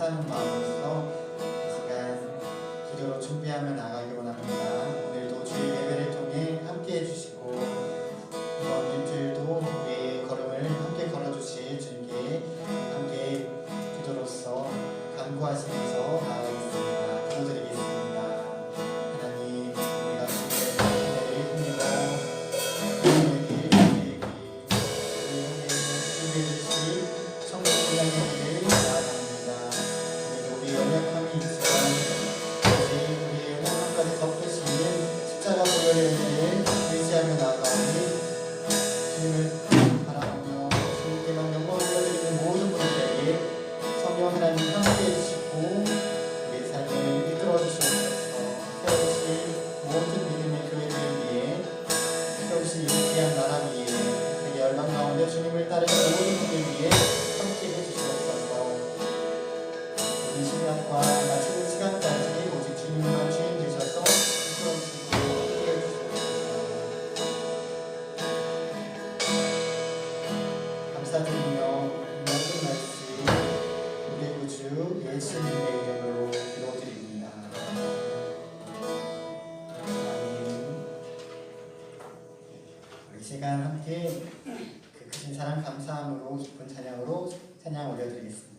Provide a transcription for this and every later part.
감사하는 마음으로서 이 시간 기도로 준비하며 나가기 원합니다. 오늘도 주의 예배를 통해 함께 해주시고 이번 일주일도 우리의 걸음을 함께 걸어주실 주님께 함께 기도로서 간구하시면서 나아가겠습니다. 기도드리겠습니다. 하나님, 우리가 주님의 은혜를 힘입어 준비해주신 천국 분양의 길을 나아갑니다. 우리 연약함이 있지만 우리의 연약함까지 덮으시는 십자가 보혈의 은혜를 의지하며 나아가오니 주님을 바라보며 주님께만 영광을 올려드리는 모든 분들에게 성령 하나님 함께 해주시고 우리의 삶을 이끌어 주시옵소서. 세우실 모든 믿음의 교회들을 위해 세우실 위대한 나라 위에 세계 열방 가운데 주님을 따르는 모든 분들 위해 함께 해주시옵소서. 모든 시간과 마치는 시간까지 오직 주님만 주인 되셔서 이끌어 주시고 함께 해주시옵소서. 감사드리며 모든 말씀 우리 구주 예수님의 이름으로 기도드립니다. 아멘. 우리 시간 함께 그 크신 사랑 감사함으로 기쁜 찬양으로 찬양 올려드리겠습니다.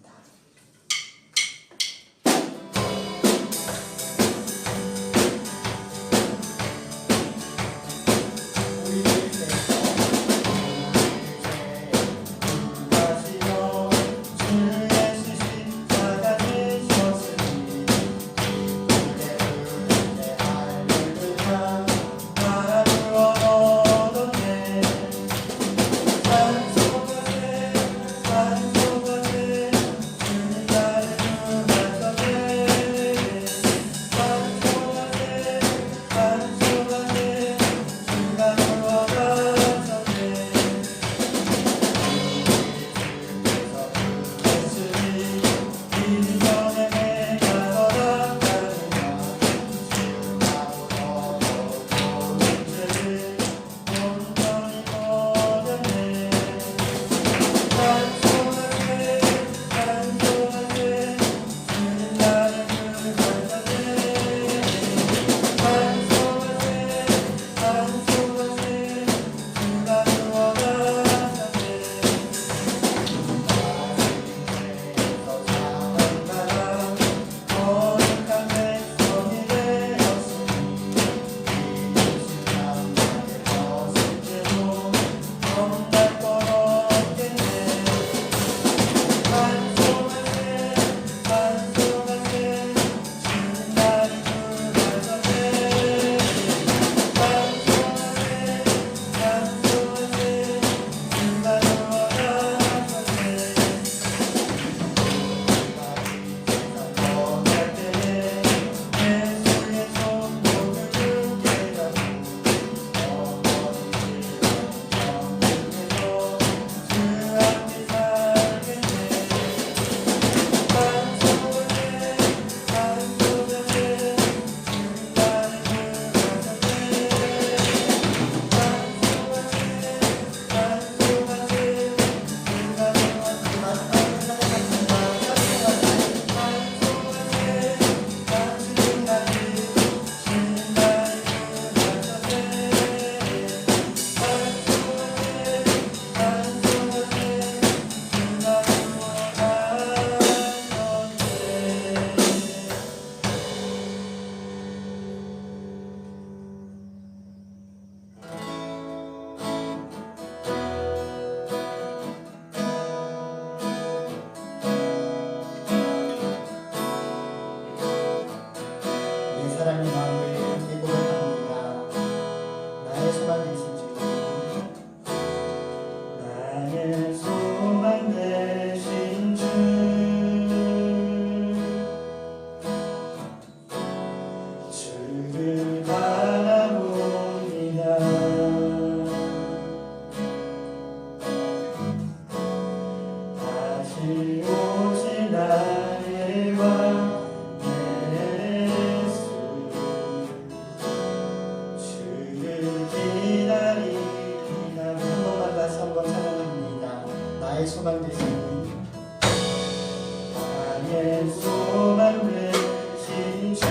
나의 소망 되신 주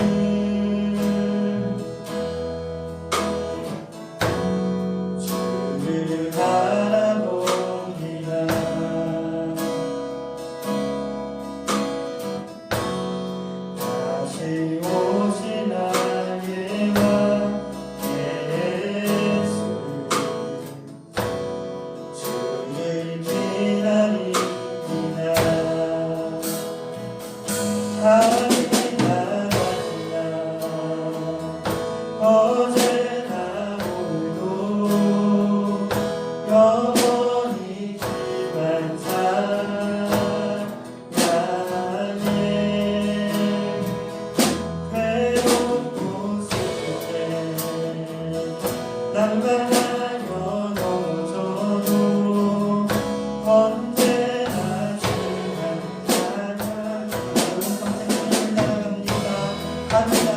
주를 바라봅니다. 다시 오신 나의 왕 예수 주를 기다립니다. 하리나 어제나 오늘도 영원히 주만 찬양해. 괴롭고 슬플 때 난감하여 넘어져도 언제나 주만 찬양. 여러분 평생 나갑니다. 하리나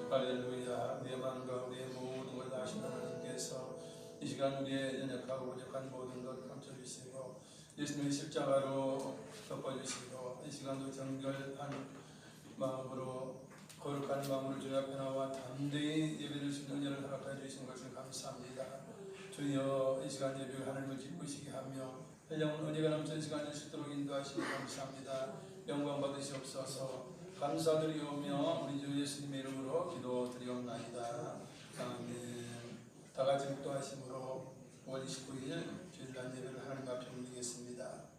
할렐루야. 우리의 마음과 우리의 모든 걸 다 아신 하나님께서 이 시간 우리의 연약하고 부족한 모든 것 감춰주시고 예수님의 십자가로 덮어주시고 이 시간도 정결한 마음으로 거룩한 마음으로 주님 앞에 나와 담대히 예배를 드리는 은혜를 허락해 주신 것을 감사합니다. 주여 이 시간 예배를 하나님을 기쁘시게 하며 영원 은혜가 넘치는 시간을 있도록 인도하시니 감사합니다. 영광 받으시옵소서. 감사드리오며 우리 주 예수님의 이름으로 기도드리옵나이다. 아멘. 다같이 묵도하심으로 5월 29일 주일날 예배를 하나님 앞에 올리겠습니다.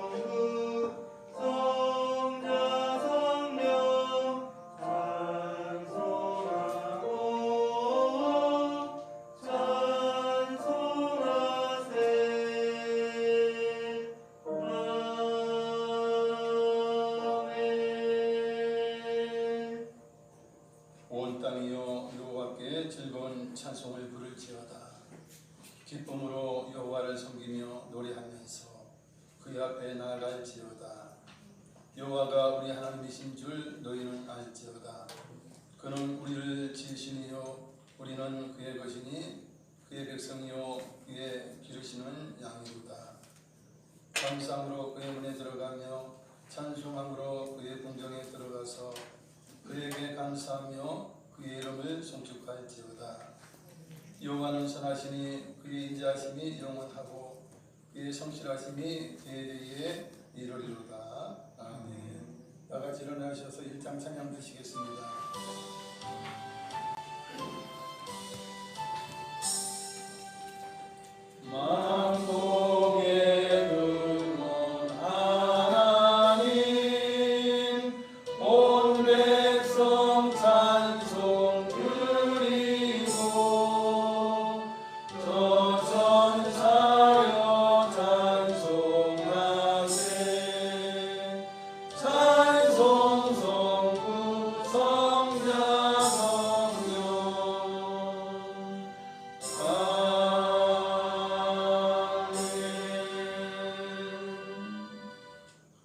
성부 온 땅이여 여호와께 즐거운 찬송을 부를지어다. 기쁨으로 여호와를 섬기며 노래하면서 그 앞에 나아갈지어다. 여호와가 우리 하나님이신 줄 너희는 알지어다. 그는 우리를 지으시니요 우리는 그의 것이니 그의 백성이요 그의 기르시는 양이로다. 감사함으로 그의 문에 들어가며 찬송함으로 그의 궁정에 들어가서 그에게 감사하며 그의 이름을 송축할지어다. 여호와는 선하시니 그의 인자하심이 영원하고 그의 성실하심이 대대에 이르리로다. 아멘. 다같이 일어나셔서 1장 찬양 드시겠습니다. 만복의 근원 하나님 온 백성 찬송 드리고 저 천사여 찬송하세. 찬송 성부 성자 성령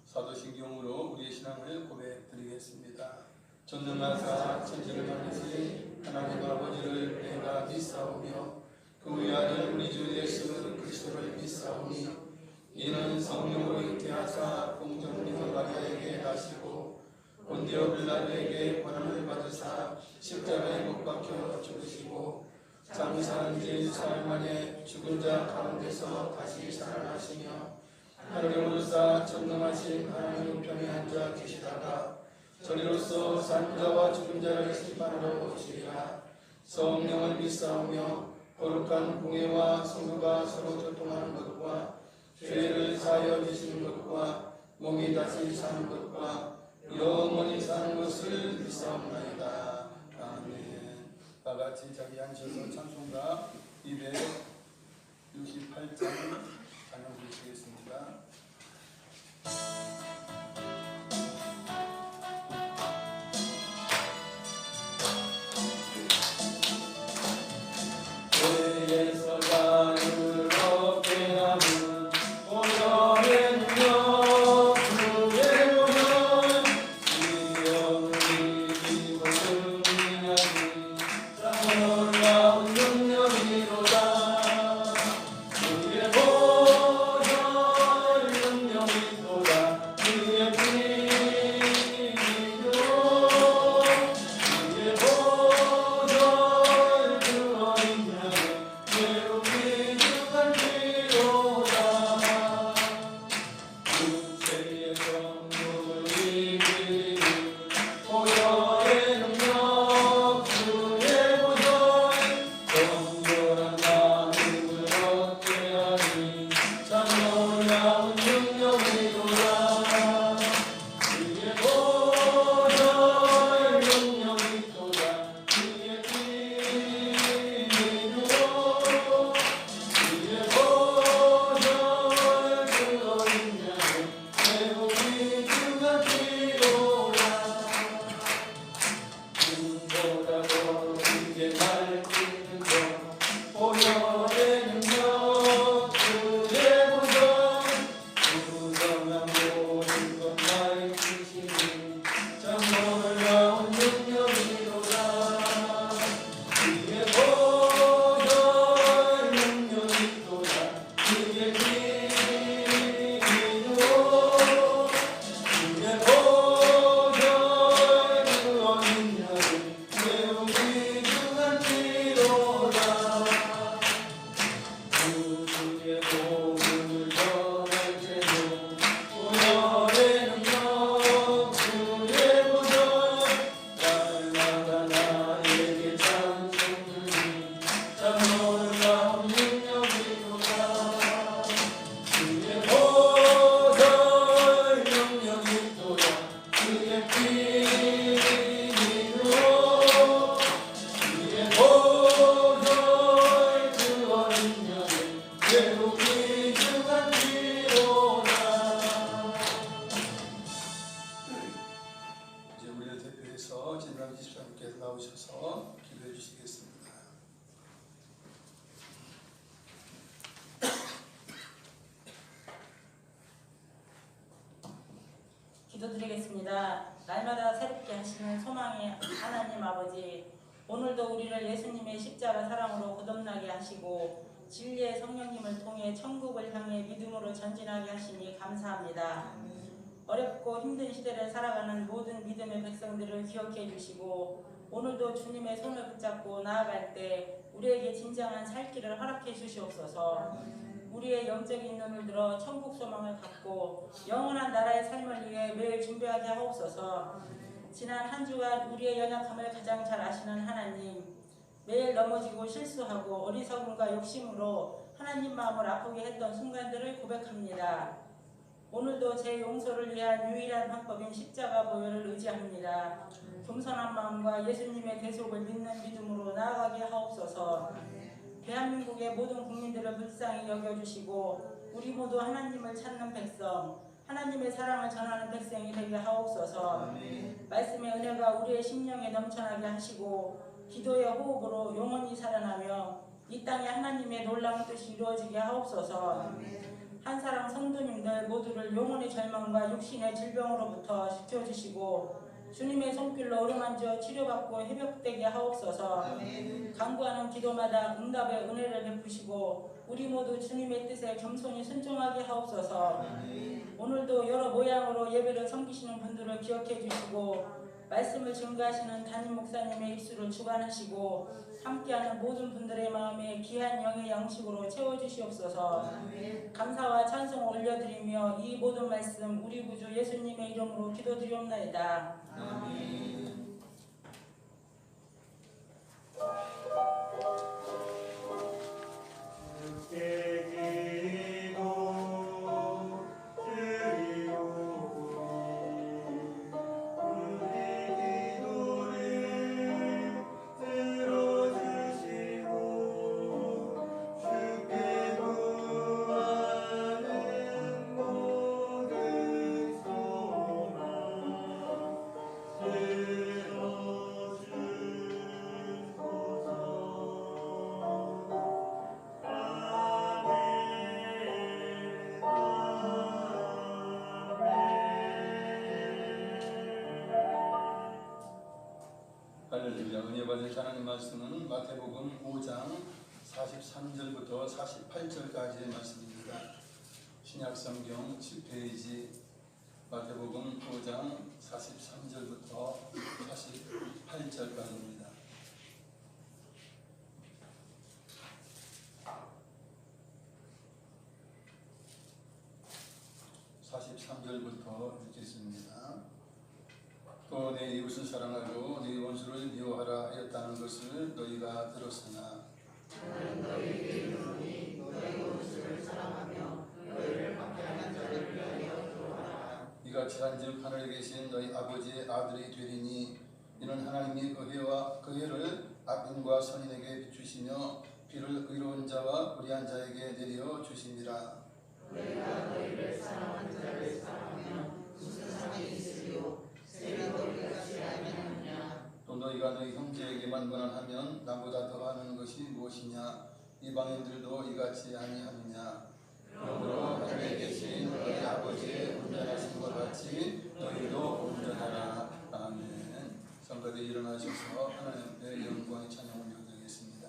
사도신경으로 우리의 신앙을 고백드리겠습니다. 전능하사 천지를 만드신 하나님 아버지를 내가 믿사오며 그 외아들 우리 주 예수 그리스도를 믿사오니 이는 성령으로 잉태하사 공정민의 마리아에게 나시고 본디오 빌라도에게 고난을 받으사 십자가에 못 박혀 죽으시고 장사한 지 사흘 만에 죽은 자 가운데서 다시 살아나시며 하늘에 오르사 전능하신 하나님 우편에 앉아 계시다가 저리로서 산 자와 죽은 자를 심판하러 오시리라. 성령을 믿사오며 거룩한 공예와 성도가 서로 교통하는 것과 죄를 사하여 주시는 것과 몸이 다시 사는 것과 영원히 사는 것을 믿사옵나이다. 아멘. 다같이 자리 앉으셔서 찬송가 268장 찬양 부르시겠습니다. 죄에서 자유를 얻게 하는 오늘의 능력 주의 보혈 지영이 이고 승리하니 참 놀라운 능력이로다. 주의 보혈 능력이로다. 주의 피로 주의 보혈 그 어린 양의 매우 귀중한 피로다. 육체의 정욕을 이기는 보혈의 능력 주의 보혈 정결한 마음을 얻게 하니 참 놀라운 능력이로다. 주의 보혈 능력이로다. 주의 피로 주의 보혈 그 어린 양의 매우 귀중한 피로다. 눈보다 더 크게 날뛰는 것 보혈의 능력 주의 보혈 무성한 모든 것 날뛰시니 참 놀라운 능력이로다. 주의 보혈 능력이로다. 주의 피로 주의 보혈 그 어린 양의 매우 귀중한 피로다. 밖에 나오셔서 기도해 주시겠습니다. 기도드리겠습니다. 날마다 새롭게 하시는 소망의 하나님 아버지, 오늘도 우리를 예수님의 십자가 사랑으로 거듭나게 하시고 진리의 성령님을 통해 천국을 향해 믿음으로 전진하게 하시니 감사합니다. 어렵고 힘든 시대를 살아가는 모든 믿음의 백성들을 기억해 주시고 오늘도 주님의 손을 붙잡고 나아갈 때 우리에게 진정한 살 길을 허락해 주시옵소서. 우리의 영적인 눈을 들어 천국 소망을 갖고 영원한 나라의 삶을 위해 매일 준비하게 하옵소서. 지난 한 주간 우리의 연약함을 가장 잘 아시는 하나님, 매일 넘어지고 실수하고 어리석음과 욕심으로 하나님 마음을 아프게 했던 순간들을 고백합니다. 오늘도 제 용서를 위한 유일한 방법인 십자가 보혈을 의지합니다. 겸손한 마음과 예수님의 대속을 믿는 믿음으로 나아가게 하옵소서. 대한민국의 모든 국민들을 불쌍히 여겨주시고 우리 모두 하나님을 찾는 백성, 하나님의 사랑을 전하는 백성이 되게 하옵소서. 말씀의 은혜가 우리의 심령에 넘쳐나게 하시고 기도의 호흡으로 영원히 살아나며 이 땅에 하나님의 놀라운 뜻이 이루어지게 하옵소서. 한사랑 성도님들 모두를 영혼의 절망과 육신의 질병으로부터 지켜주시고 주님의 손길로 어루만져 치료받고 회복되게 하옵소서. 간구하는 기도마다 응답의 은혜를 베푸시고 우리 모두 주님의 뜻에 겸손히 순종하게 하옵소서. 오늘도 여러 모양으로 예배를 섬기시는 분들을 기억해 주시고 말씀을 증거하시는 담임 목사님의 입술을 주관하시고 함께하는 모든 분들의 마음에 귀한 영의 양식으로 채워주시옵소서. 감사와 찬송을 올려드리며 이 모든 말씀 우리 구주 예수님의 이름으로 기도드리옵나이다. 아멘. 할렐루야. 은혜 받은 하나님 말씀은 마태복음 5장 43절부터 48절까지의 말씀입니다. 신약성경 7페이지 마태복음 5장 43절부터 48절까지입니다. 읽겠습니다. 또 내 이웃을 사랑하고 네 원수를 미워하라 하였다는 것을 너희가 들었으나 나는 너희에게 이르노니 너희 원수를 사랑하며 너희를 박해하는 자를 위하여 기도하라. 이같이 한즉 하늘에 계신 너희 아버지의 아들이 되리니 이는 하나님이 그 해를 악인과 선인에게 비추시며 비를 의로운 자와 불의한 자에게 내려 주심이라. 너희가 너희를 사랑하는 자를 사랑하며 무슨 상이 있으리요? 새는 너희같이 알면하느냐? 또 너희가 너희 형제에게만 권한하면 나보다 더하는 것이 무엇이냐? 이방인들도 이같이 아니하느냐? 그러므로 하늘에 계신 너희 아버지의 운전하신 것 같이 너희도 운전하라. 아멘. 성가대 일어나셔서 하나님 앞에 영광의 찬양을 올려드리겠습니다.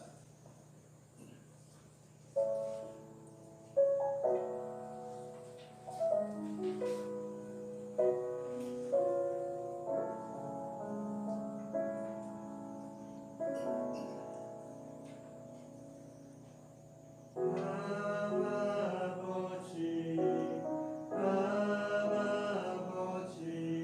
아버지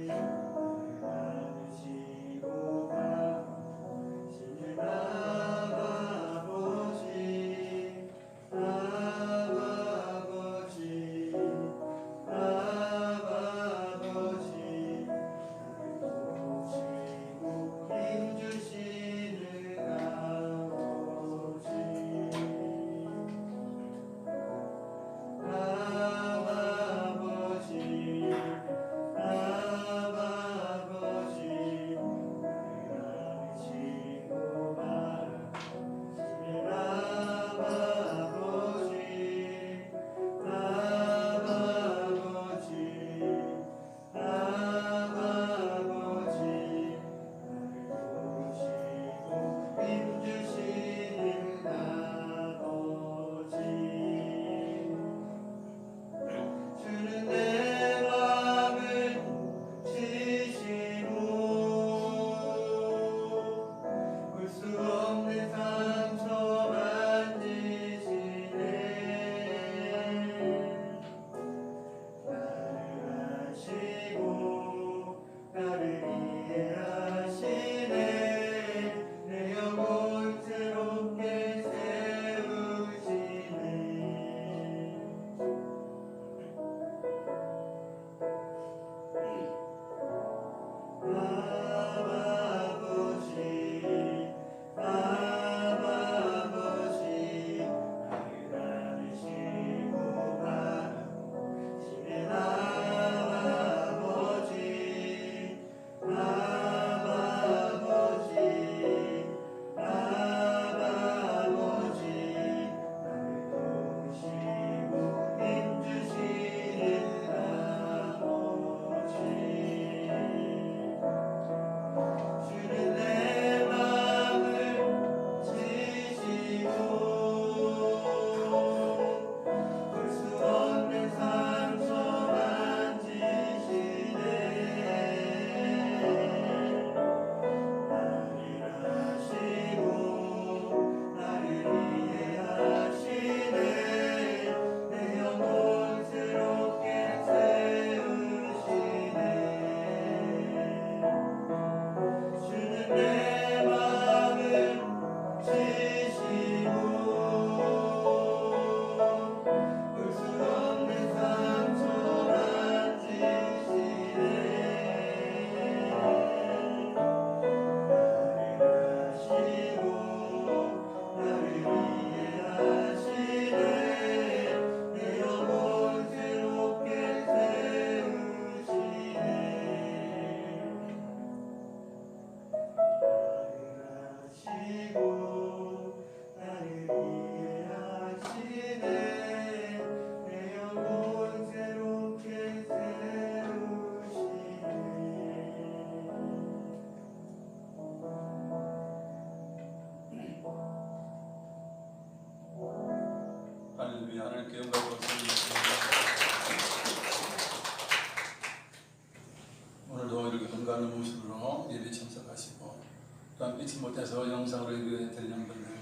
잊지 못해서 영상으로 예배 드리는 분들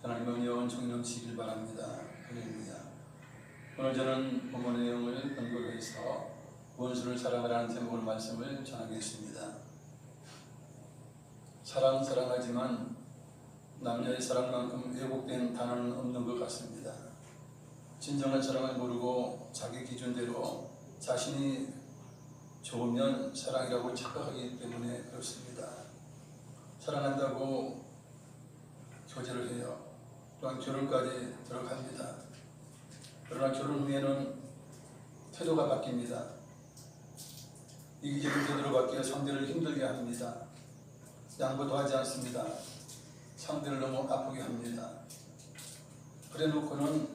하나님의 은혜와 은총이 넘치길 바랍니다. 할렐루야. 오늘 저는 본문 내용을 근거로 해서 원수를 사랑하라는 제목의 말씀을 전하겠습니다. 사랑하지만 남녀의 사랑만큼 왜곡된 단어는 없는 것 같습니다. 진정한 사랑을 모르고 자기 기준대로 자신이 좋으면 사랑이라고 착각하기 때문에 그렇습니다. 사랑한다고 교제를 해요. 또한 결혼까지 들어갑니다. 그러나 결혼 후에는 태도가 바뀝니다. 이기적인 태도로 바뀌어 상대를 힘들게 합니다. 양보도 하지 않습니다. 상대를 너무 아프게 합니다. 그래 놓고는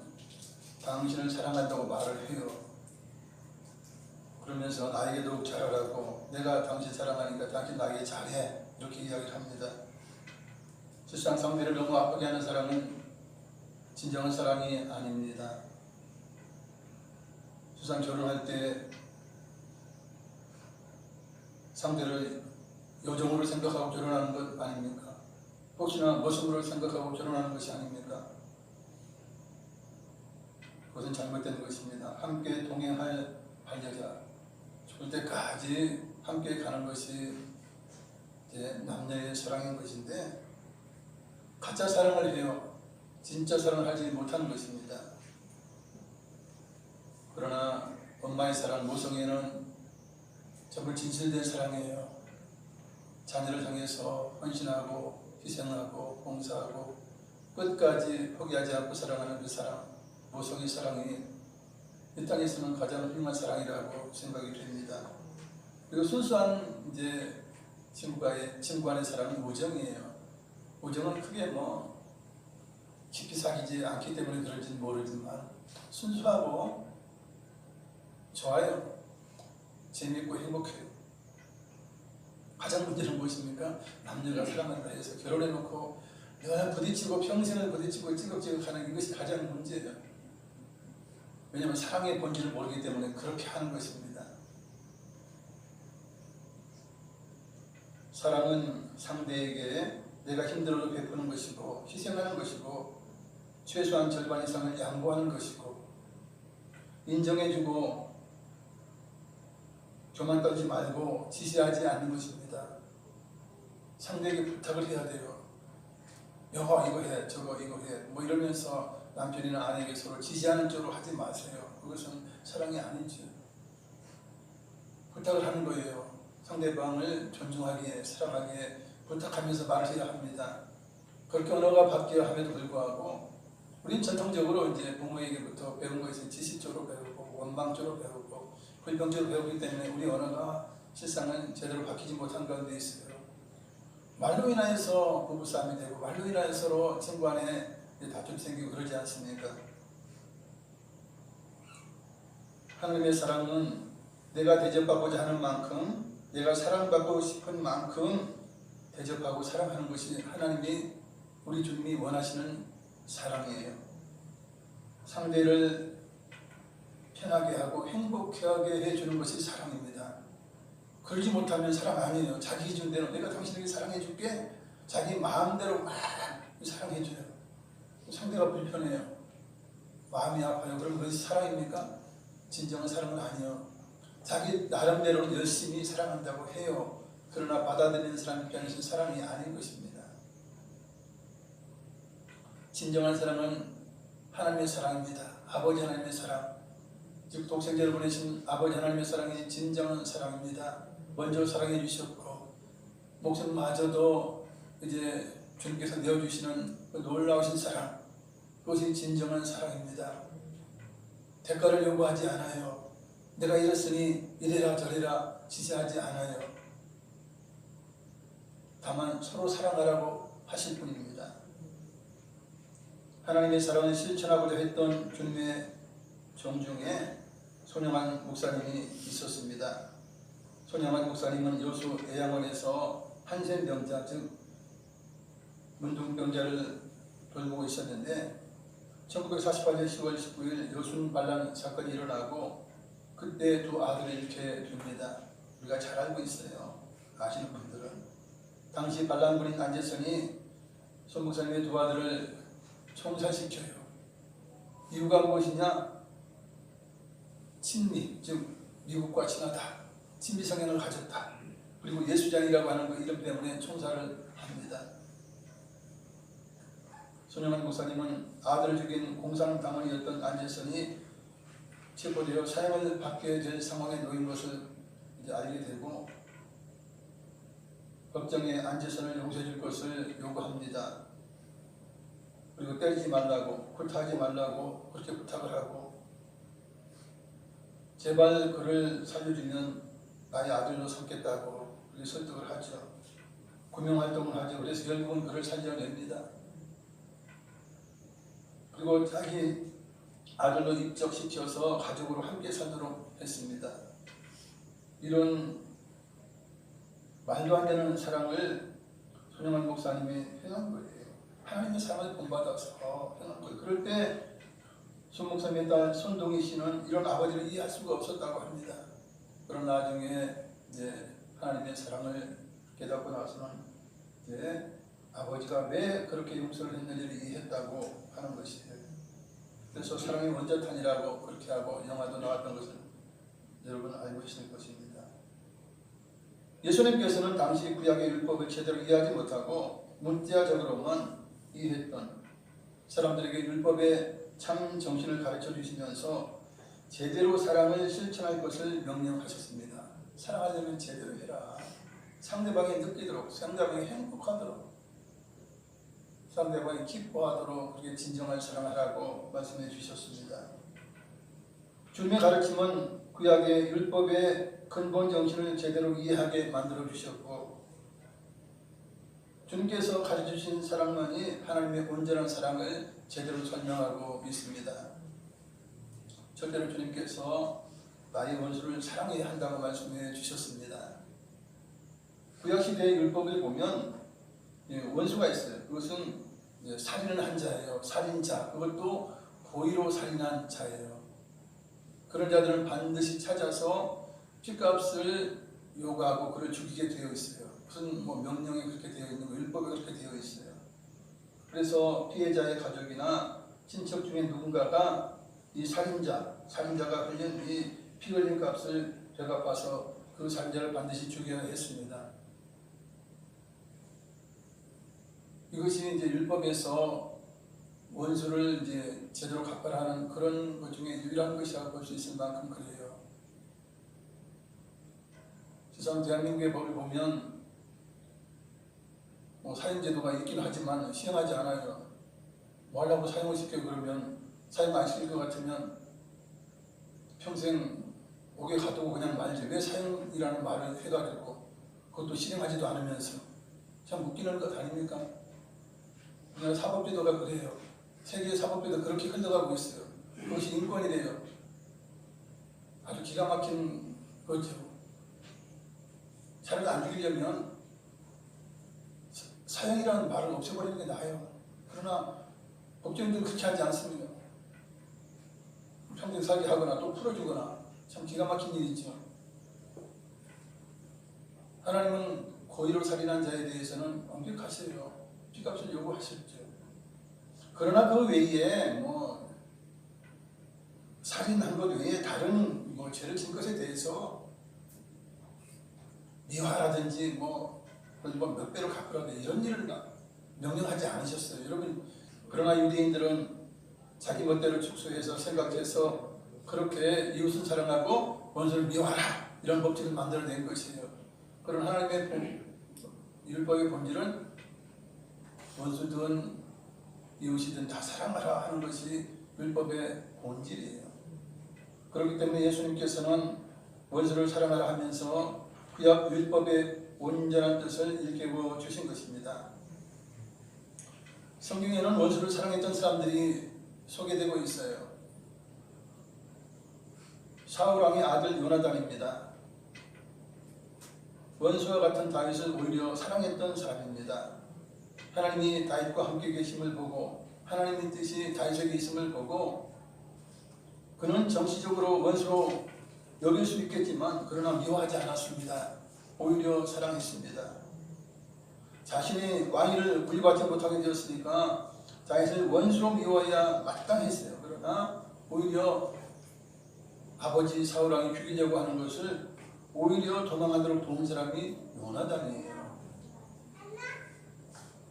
당신을 사랑한다고 말을 해요. 그러면서 나에게 더욱 잘하라고, 내가 당신 사랑하니까 당신 나에게 잘해, 이렇게 이야기를 합니다. 실상 상대를 너무 아프게 하는 사랑은 진정한 사랑이 아닙니다. 실상 결혼할 때 상대를 요정으로 생각하고 결혼하는 것 아닙니까? 혹시나 모습으로 생각하고 결혼하는 것이 아닙니까? 그것은 잘못된 것입니다. 함께 동행할 반려자, 죽을 때까지 함께 가는 것이 이제 남녀의 사랑인 것인데, 가짜 사랑을 해요. 진짜 사랑을 하지 못하는 것입니다. 그러나 엄마의 사랑, 모성애는 정말 진실된 사랑이에요. 자녀를 향해서 헌신하고 희생하고 봉사하고 끝까지 포기하지 않고 사랑하는 그 사랑, 모성의 사랑이 이 땅에서는 가장 훌륭한 사랑이라고 생각이 됩니다. 그리고 순수한 이제 친구 간의 사랑은 우정이에요. 우정은 크게 깊이 사귀지 않기 때문에 그런지는 모르지만 순수하고 좋아요. 재미있고 행복해요. 가장 문제는 무엇입니까? 남녀가 사랑한다 해서 결혼해놓고 늘 부딪히고 평생을 부딪히고 찌걱찌걱하는 이것이 가장 문제예요. 왜냐하면 사랑의 본질을 모르기 때문에 그렇게 하는 것입니다. 사랑은 상대에게 내가 힘들어도 베푸는 것이고 희생하는 것이고 최소한 절반 이상을 양보하는 것이고 인정해주고 교만 떨지 말고 지시하지 않는 것입니다. 상대에게 부탁을 해야 돼요. 여보 이거 해, 저거 이거 해, 이러면서 남편이나 아내에게 서로 지시하는 쪽으로 하지 마세요. 그것은 사랑이 아니죠. 부탁을 하는 거예요. 상대방을 존중하기에, 사랑하기에 부탁하면서 말을 해야 합니다. 그렇게 언어가 바뀌어 함에도 불구하고 우린 전통적으로 이제 부모에게부터 배운 것이 지시적으로 배우고 원망적으로 배우고 불평적으로 배우기 때문에 우리 언어가 실상은 제대로 바뀌지 못한 가운데 있어요. 말로 인하여서 부부싸움이 되고 말로 인하여서 서로 친구 간에 다툼이 생기고 그러지 않습니까? 하나님의 사랑은 내가 대접받고자 하는 만큼, 내가 사랑받고 싶은 만큼 대접하고 사랑하는 것이 하나님이, 우리 주님이 원하시는 사랑이에요. 상대를 편하게 하고 행복하게 해주는 것이 사랑입니다. 그러지 못하면 사랑 아니에요. 자기 기준대로 내가 당신에게 사랑해줄게, 자기 마음대로 막 사랑해줘요. 상대가 불편해요. 마음이 아파요. 그럼 그것이 사랑입니까? 진정한 사랑은 아니에요. 자기 나름대로 열심히 사랑한다고 해요. 그러나 받아들이는 사람 입장에서는 사랑이 아닌 것입니다. 진정한 사랑은 하나님의 사랑입니다. 아버지 하나님의 사랑, 즉 독생자를 보내신 아버지 하나님의 사랑이 진정한 사랑입니다. 먼저 사랑해 주셨고 목숨마저도 이제 주님께서 내어주시는 그 놀라우신 사랑, 그것이 진정한 사랑입니다. 대가를 요구하지 않아요. 내가 이랬으니 이래라 저래라 지시하지 않아요. 다만 서로 사랑하라고 하실 뿐입니다. 하나님의 사랑을 실천하고자 했던 주님의 종 중에 손영환 목사님이 있었습니다. 손영환 목사님은 여수 애양원에서 한센병자, 즉 문둥병자를 돌보고 있었는데 1948년 10월 19일 여순 반란 사건이 일어나고 그때 두 아들을 잃게 됩니다. 우리가 잘 알고 있어요. 아시는 분들은 당시 반란군인 안재선이 손 목사님의 두 아들을 총살시켜요. 이유가 무엇이냐? 친미, 즉 미국과 친하다, 친미 성향을 가졌다, 그리고 예수장이라고 하는 그 이름 때문에 총살을 합니다. 손영환 목사님은 아들을 죽인 공산당원이었던 안재선이 체포되어 사형을 받게 될 상황에 놓인 것을 이제 알게 되고 법정에 안재선을 용서해 줄 것을 요구합니다. 그리고 때리지 말라고, 굴타하지 말라고 그렇게 부탁을 하고, 제발 그를 살려주면 나의 아들로 삼겠다고 그렇게 설득을 하죠. 구명활동을 하죠. 그래서 결국은 그를 살려냅니다. 그리고 자기 아들로 입적시켜서 가족으로 함께 살도록 했습니다. 이런 말도 안 되는 사랑을 손영환 목사님이 행한 거예요. 하나님의 사랑을 본받아서 행한 거예요. 그럴 때 손 목사님의 딸 손동희 씨는 이런 아버지를 이해할 수가 없었다고 합니다. 그러나 나중에 이제 하나님의 사랑을 깨닫고 나서는 이제 아버지가 왜 그렇게 용서를 했는지를 이해했다고 하는 것이에요. 그래서 사랑의 원자탄이라고 그렇게 하고 영화도 나왔던 것을 여러분 알고 계실 것입니다. 예수님께서는 당시 구약의 율법을 제대로 이해하지 못하고 문자적으로만 이해했던 사람들에게 율법의 참 정신을 가르쳐 주시면서 제대로 사랑을 실천할 것을 명령하셨습니다. 사랑하려면 제대로 해라. 상대방이 느끼도록, 상대방이 행복하도록, 상대방이 기뻐하도록 그렇게 진정한 사랑하라고 말씀해 주셨습니다. 주님의 가르침은 구약의 율법의 근본 정신을 제대로 이해하게 만들어 주셨고, 주님께서 가르쳐주신 사랑만이 하나님의 온전한 사랑을 제대로 설명하고 있습니다. 절대로 주님께서 나의 원수를 사랑해야 한다고 말씀해 주셨습니다. 구약시대의 율법을 보면 원수가 있어요. 그것은 살인을 한 자예요. 살인자, 그것도 고의로 살인한 자예요. 그런 자들은 반드시 찾아서 핏값을 요구하고 그를 죽이게 되어 있어요. 무슨 명령이 그렇게 되어 있는 거, 율법이 그렇게 되어 있어요. 그래서 피해자의 가족이나 친척 중에 누군가가 이 살인자가 흘린 이 피 흘린 값을 되갚아서 그 살인자를 반드시 죽여야 했습니다. 이것이 이제 율법에서 원수를 이제 제대로 갚아라 하는 그런 것 중에 유일한 것이라고 볼 수 있을 만큼 그래요. 세상 대한민국의 법을 보면 사형제도가 있긴 하지만 시행하지 않아요. 뭐 하려고 사형을 시켜 그러면 사형 안 시킬 것 같으면 평생 옥에 가두고 그냥 말지 왜 사형이라는 말을 해가지고 그것도 실행하지도 않으면서 참 웃기는 것 아닙니까? 우리나라 사법제도가 그래요. 세계 사법제도 그렇게 흘러가고 있어요. 그것이 인권이래요. 아주 기가 막힌 거죠. 차라리 안 죽이려면 사형이라는 말을 없애버리는 게 나아요. 그러나 법조인들은 그렇게 하지 않습니다. 평생 살게 하거나 또 풀어주거나 참 기가 막힌 일이죠. 하나님은 고의로 살인한 자에 대해서는 엄격하세요. 핏값을 요구하셨죠. 그러나 그 외에 살인한 것 외에 다른 죄를 진 것에 대해서 미화라든지 몇 배로 갚으라고 이런 일을 명령하지 않으셨어요. 여러분, 그러나 유대인들은 자기 멋대로 축소해서 생각해서 그렇게 이웃을 사랑하고 원수를 미워하라 이런 법칙을 만들어낸 것이에요. 그런 하나님의 율법의 본질은 원수든 이웃이든 다 사랑하라 하는 것이 율법의 본질이에요. 그렇기 때문에 예수님께서는 원수를 사랑하라 하면서 구약 율법의 온전한 뜻을 일깨워 주신 것입니다. 성경에는 원수를 사랑했던 사람들이 소개되고 있어요. 사울왕의 아들 요나단입니다. 원수와 같은 다윗을 오히려 사랑했던 사람입니다. 하나님이 다윗과 함께 계심을 보고 하나님의 뜻이 다윗에게 있음을 보고 그는 정치적으로 원수로 여길 수 있겠지만 그러나 미워하지 않았습니다. 오히려 사랑했습니다. 자신이 왕위를 물려받지 못하게 되었으니까 다윗을 원수로 미워해야 마땅했어요. 그러나 오히려 아버지 사울 왕이 죽이려고 하는 것을 오히려 도망하도록 도운 사람이 요나단이에요.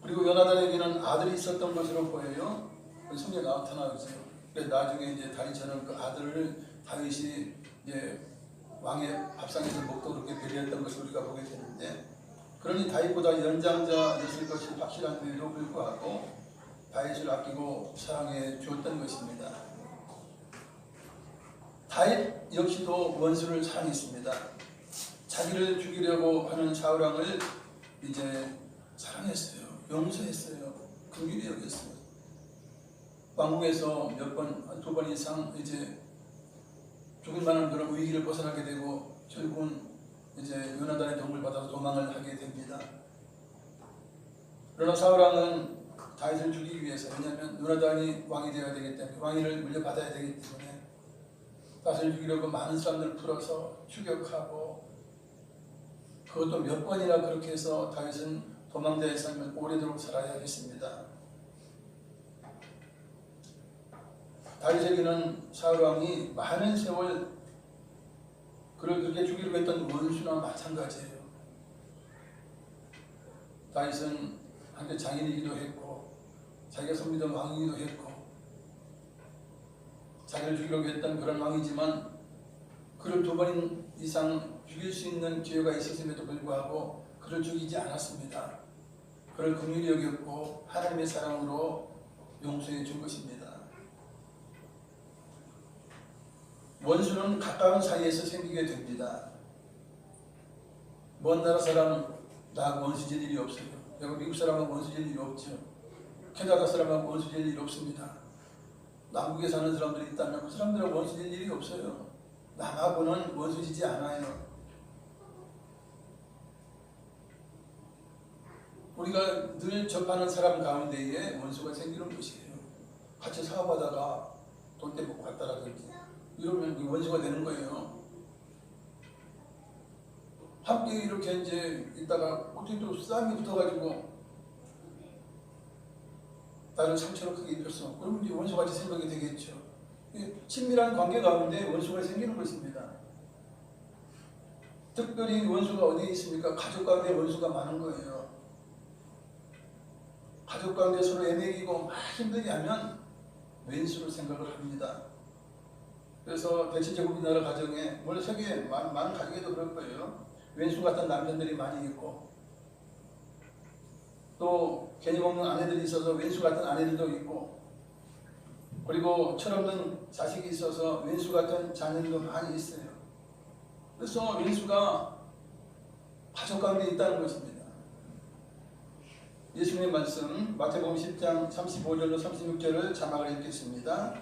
그리고 요나단에게는 아들이 있었던 것으로 보여요. 성경에 나타나죠. 그래서 나중에 이제 다윗처럼 그 아들을 다윗이 이제 왕의 밥상에서 먹고 그렇게 배려했던 것을 우리가 보게 되는데, 그러니 다윗보다 연장자였을 것이 확실한데도 불구하고 다윗을 아끼고 사랑해 주었던 것입니다. 다윗 역시도 원수를 사랑했습니다. 자기를 죽이려고 하는 사울 왕을 이제 사랑했어요. 용서했어요. 긍휼히 여겼어요. 왕궁에서 두 번 이상 이제 죽을 만한 그런 위기를 벗어나게 되고 결국은 이제 요나단의 도움을 받아서 도망을 하게 됩니다. 그러나 사울 왕은 다윗을 죽이기 위해서, 왜냐하면 요나단이 왕이 되어야 되기 때문에, 왕위를 물려받아야 되기 때문에 다윗을 죽이려고 많은 사람들을 풀어서 추격하고, 그것도 몇 번이나 그렇게 해서 다윗은 도망자의 삶을 오래도록 살아야 했습니다. 다윗에게는 사울 왕이 많은 세월 그를 그렇게 죽이려고 했던 원수나 마찬가지예요. 다윗은 한때 장인이기도 했고, 자기가 섬기던 왕이기도 했고, 자기를 죽이려고 했던 그런 왕이지만 그를 두 번 이상 죽일 수 있는 기회가 있었음에도 불구하고 그를 죽이지 않았습니다. 그를 긍휼히 여겼고 하나님의 사랑으로 용서해 준 것입니다. 원수는 가까운 사이에서 생기게 됩니다. 먼 나라 사람 나하고 원수질 일이 없어요. 여기 미국 사람하고 원수질 일이 없죠. 캐나다 사람하고 원수질 일이 없습니다. 남국에 사는 사람들이 있다면 그 사람들하고 원수질 일이 없어요. 남하고는 원수지지 않아요. 우리가 늘 접하는 사람 가운데에 원수가 생기는 것이에요. 같이 사업하다가 돈 떼먹고 갔다라든지 이러면 원수가 되는 거예요. 함께 이렇게 이제 있다가 어떻게 또 싸움이 붙어가지고 나를 상처로 크게 입혔어. 그러면 이제 원수같이 생각이 되겠죠. 친밀한 관계 가운데 원수가 생기는 것입니다. 특별히 원수가 어디에 있습니까? 가족 가운데 원수가 많은 거예요. 가족 가운데 서로 애매기고 막 힘들게 하면 왼수로 생각을 합니다. 그래서 대체적으로 우리나라 가정에, 물론 세계 많은 가정에도 그럴 거예요. 왼수 같은 남편들이 많이 있고, 또 괜히 먹는 아내들이 있어서 왼수 같은 아내들도 있고, 그리고 철없는 자식이 있어서 왼수 같은 자녀들도 많이 있어요. 그래서 왼수가 가족 가운데 있다는 것입니다. 예수님의 말씀 마태복음 10장 35절로 36절을 자막을 읽겠습니다.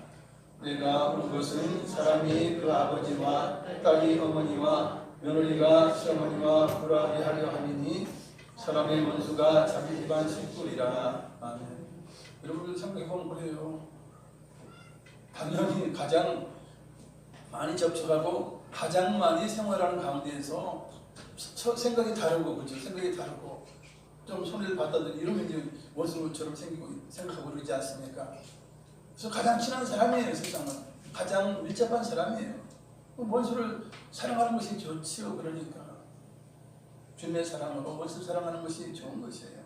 내가 온 것은 사람이 그 아버지와 딸이 어머니와 며느리가 시어머니와 불화하게 하려 함이니 사람의 원수가 자기 집안 식구리라. 아멘. 여러분들 생각해보면 그래요. 당연히 가장 많이 접촉하고 가장 많이 생활하는 가운데에서 생각이 다르고, 그렇죠? 생각이 다르고 좀 손해를 받다든지 이러면 이제 원수처럼 생각하고 그러지 않습니까? 그래서 가장 친한 사람이에요. 세상은 가장 밀접한 사람이에요. 원수를 사랑하는 것이 좋지요. 그러니까 주님의 사랑으로 원수를 사랑하는 것이 좋은 것이에요.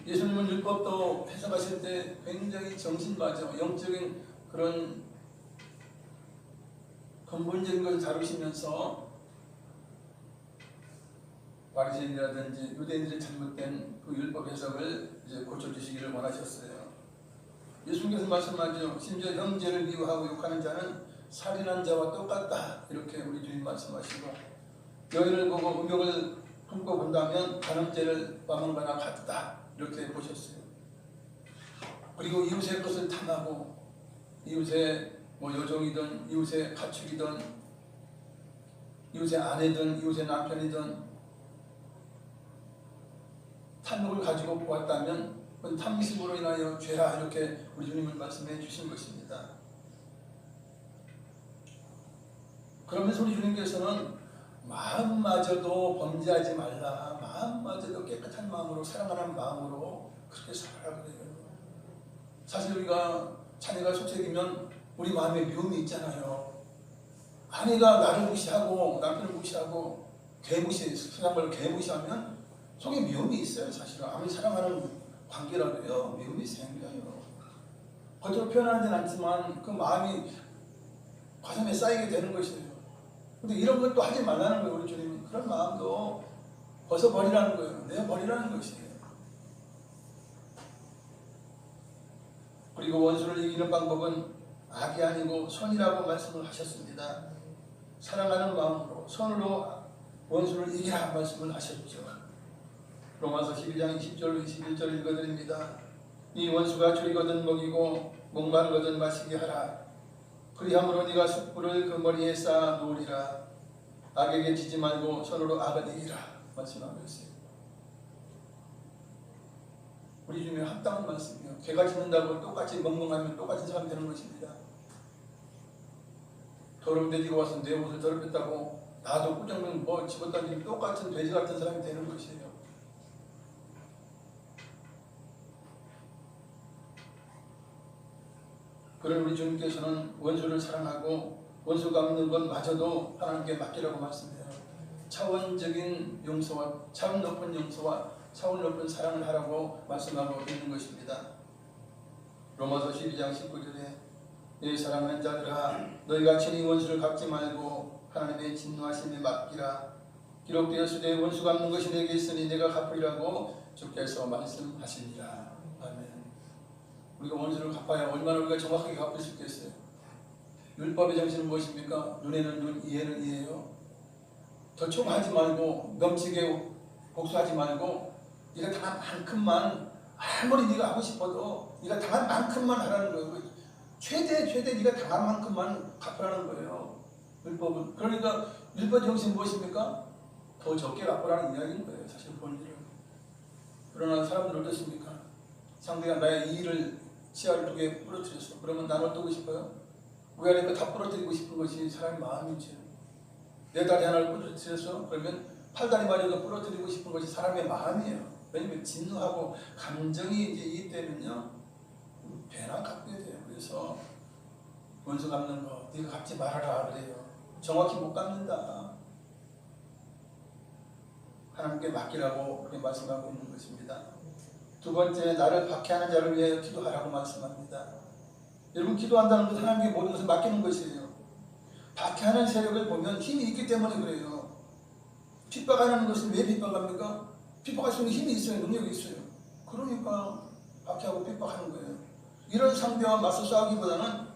예수님은 율법도 해석하실 때 굉장히 정신마저 영적인 그런 근본적인 것을 다루시면서 바리새인이라든지 유대인들의 잘못된 그 율법 해석을 이제 고쳐주시기를 원하셨어요. 예수님께서 말씀하죠. 심지어 형제를 미워하고 욕하는 자는 살인한 자와 똑같다. 이렇게 우리 주님 말씀하시고, 여인을 보고 음욕을 품고 본다면 간음죄를 범한 거나 같다. 이렇게 보셨어요. 그리고 이웃의 것을 탐하고, 이웃의 여종이든 이웃의 가축이든 이웃의 아내든 이웃의 남편이든 탐욕을 가지고 보았다면 그건 탐심으로 인하여 죄라. 이렇게 우리 주님은 말씀해 주신 것입니다. 그러면서 우리 주님께서는 마음마저도 범죄하지 말라. 마음마저도 깨끗한 마음으로 사랑하는 마음으로 그렇게 살아라 그래요. 사실 우리가 자녀가 속색이면 우리 마음에 미움이 있잖아요. 아내가 나를 무시하고 남편을 무시하고 세상을 개무시하면 속에 미움이 있어요. 사실은 아무리 사랑하는 관계라도 요 미움이 생겨요. 겉으로 표현하지는 않지만 그 마음이 가슴에 쌓이게 되는 것이에요. 근데 이런 것도 하지 말라는 거예요. 우리 주님은 그런 마음도 벗어버리라는 거예요. 내버리라는 것이에요. 그리고 원수를 이기는 방법은 악이 아니고 선이라고 말씀을 하셨습니다. 사랑하는 마음으로 선으로 원수를 이기라 말씀을 하셨죠. 로마서 12장 20절 21절 읽어드립니다. 이 원수가 줄이거든 먹이고 목마르거든 마시게 하라. 그리함으로 네가 숯불을 그 머리에 쌓아 놓으리라. 악에게 지지 말고 선으로 악을 이기라 말씀하고 있어요. 우리 중에 합당한 말씀이에요. 개가 짖는다고 똑같이 멍멍하면 똑같은 사람 되는 것입니다. 더러운 돼지가 와서 내 옷을 더럽혔다고 나도 꾸정면 뭐 집어던지면 똑같은 돼지 같은 사람이 되는 것이에요. 그런 우리 주님께서는 원수를 사랑하고 원수가 없는 것마저도 하나님께 맡기라고 말씀해요. 차원적인 용서와 차원 높은 용서와 차원 높은 사랑을 하라고 말씀하고 있는 것입니다. 로마서 12장 19절에 내 사랑하는 자들아 너희가 친히 원수를 갚지 말고 하나님의 진노하심에 맡기라. 기록되었으되 원수가 없는 것이 내게 있으니 내가 갚으리라고 주께서 말씀하시니라. 아멘. 우리가 원수를 갚아야 얼마나 우리가 정확하게 갚을 수 있겠어요. 율법의 정신은 무엇입니까? 눈에는 눈, 이에는 이에요. 더 초과하지 말고 넘치게 복수하지 말고 네가 당한 만큼만 아무리 네가 하고 싶어도 네가 당한 만큼만 하라는 거예요. 최대 네가 당한 만큼만 갚으라는 거예요. 율법은. 그러니까 율법 정신은 무엇입니까? 더 적게 갚으라는 이야기인 거예요. 사실 본질은. 그러나 사람들은 어떻습니까? 상대가 나의 이의를 치아를 2개 부러뜨렸어. 그러면 나는 어떠고 싶어요? 위아래 거 다 부러뜨리고 싶은 것이 사람의 마음이지. 내 다리 하나를 부러뜨렸어. 그러면 팔다리마저도 부러뜨리고 싶은 것이 사람의 마음이에요. 왜냐면 진노하고 감정이 이제 이입되면요 배나 갚게 돼요. 그래서 원수 갚는 거 네가 갚지 말아라 그래요. 정확히 못 갚는다. 하나님께 맡기라고 그렇게 말씀하고 있는 것입니다. 두 번째, 나를 박해하는 자를 위해 기도하라고 말씀합니다. 여러분, 기도한다는 것은 하나님께 모든 것을 맡기는 것이에요. 박해하는 세력을 보면 힘이 있기 때문에 그래요. 핍박하는 것은 왜 핍박합니까? 핍박할 수 있는 힘이 있어요. 능력이 있어요. 그러니까 박해하고 핍박하는 거예요. 이런 상대와 맞서 싸우기보다는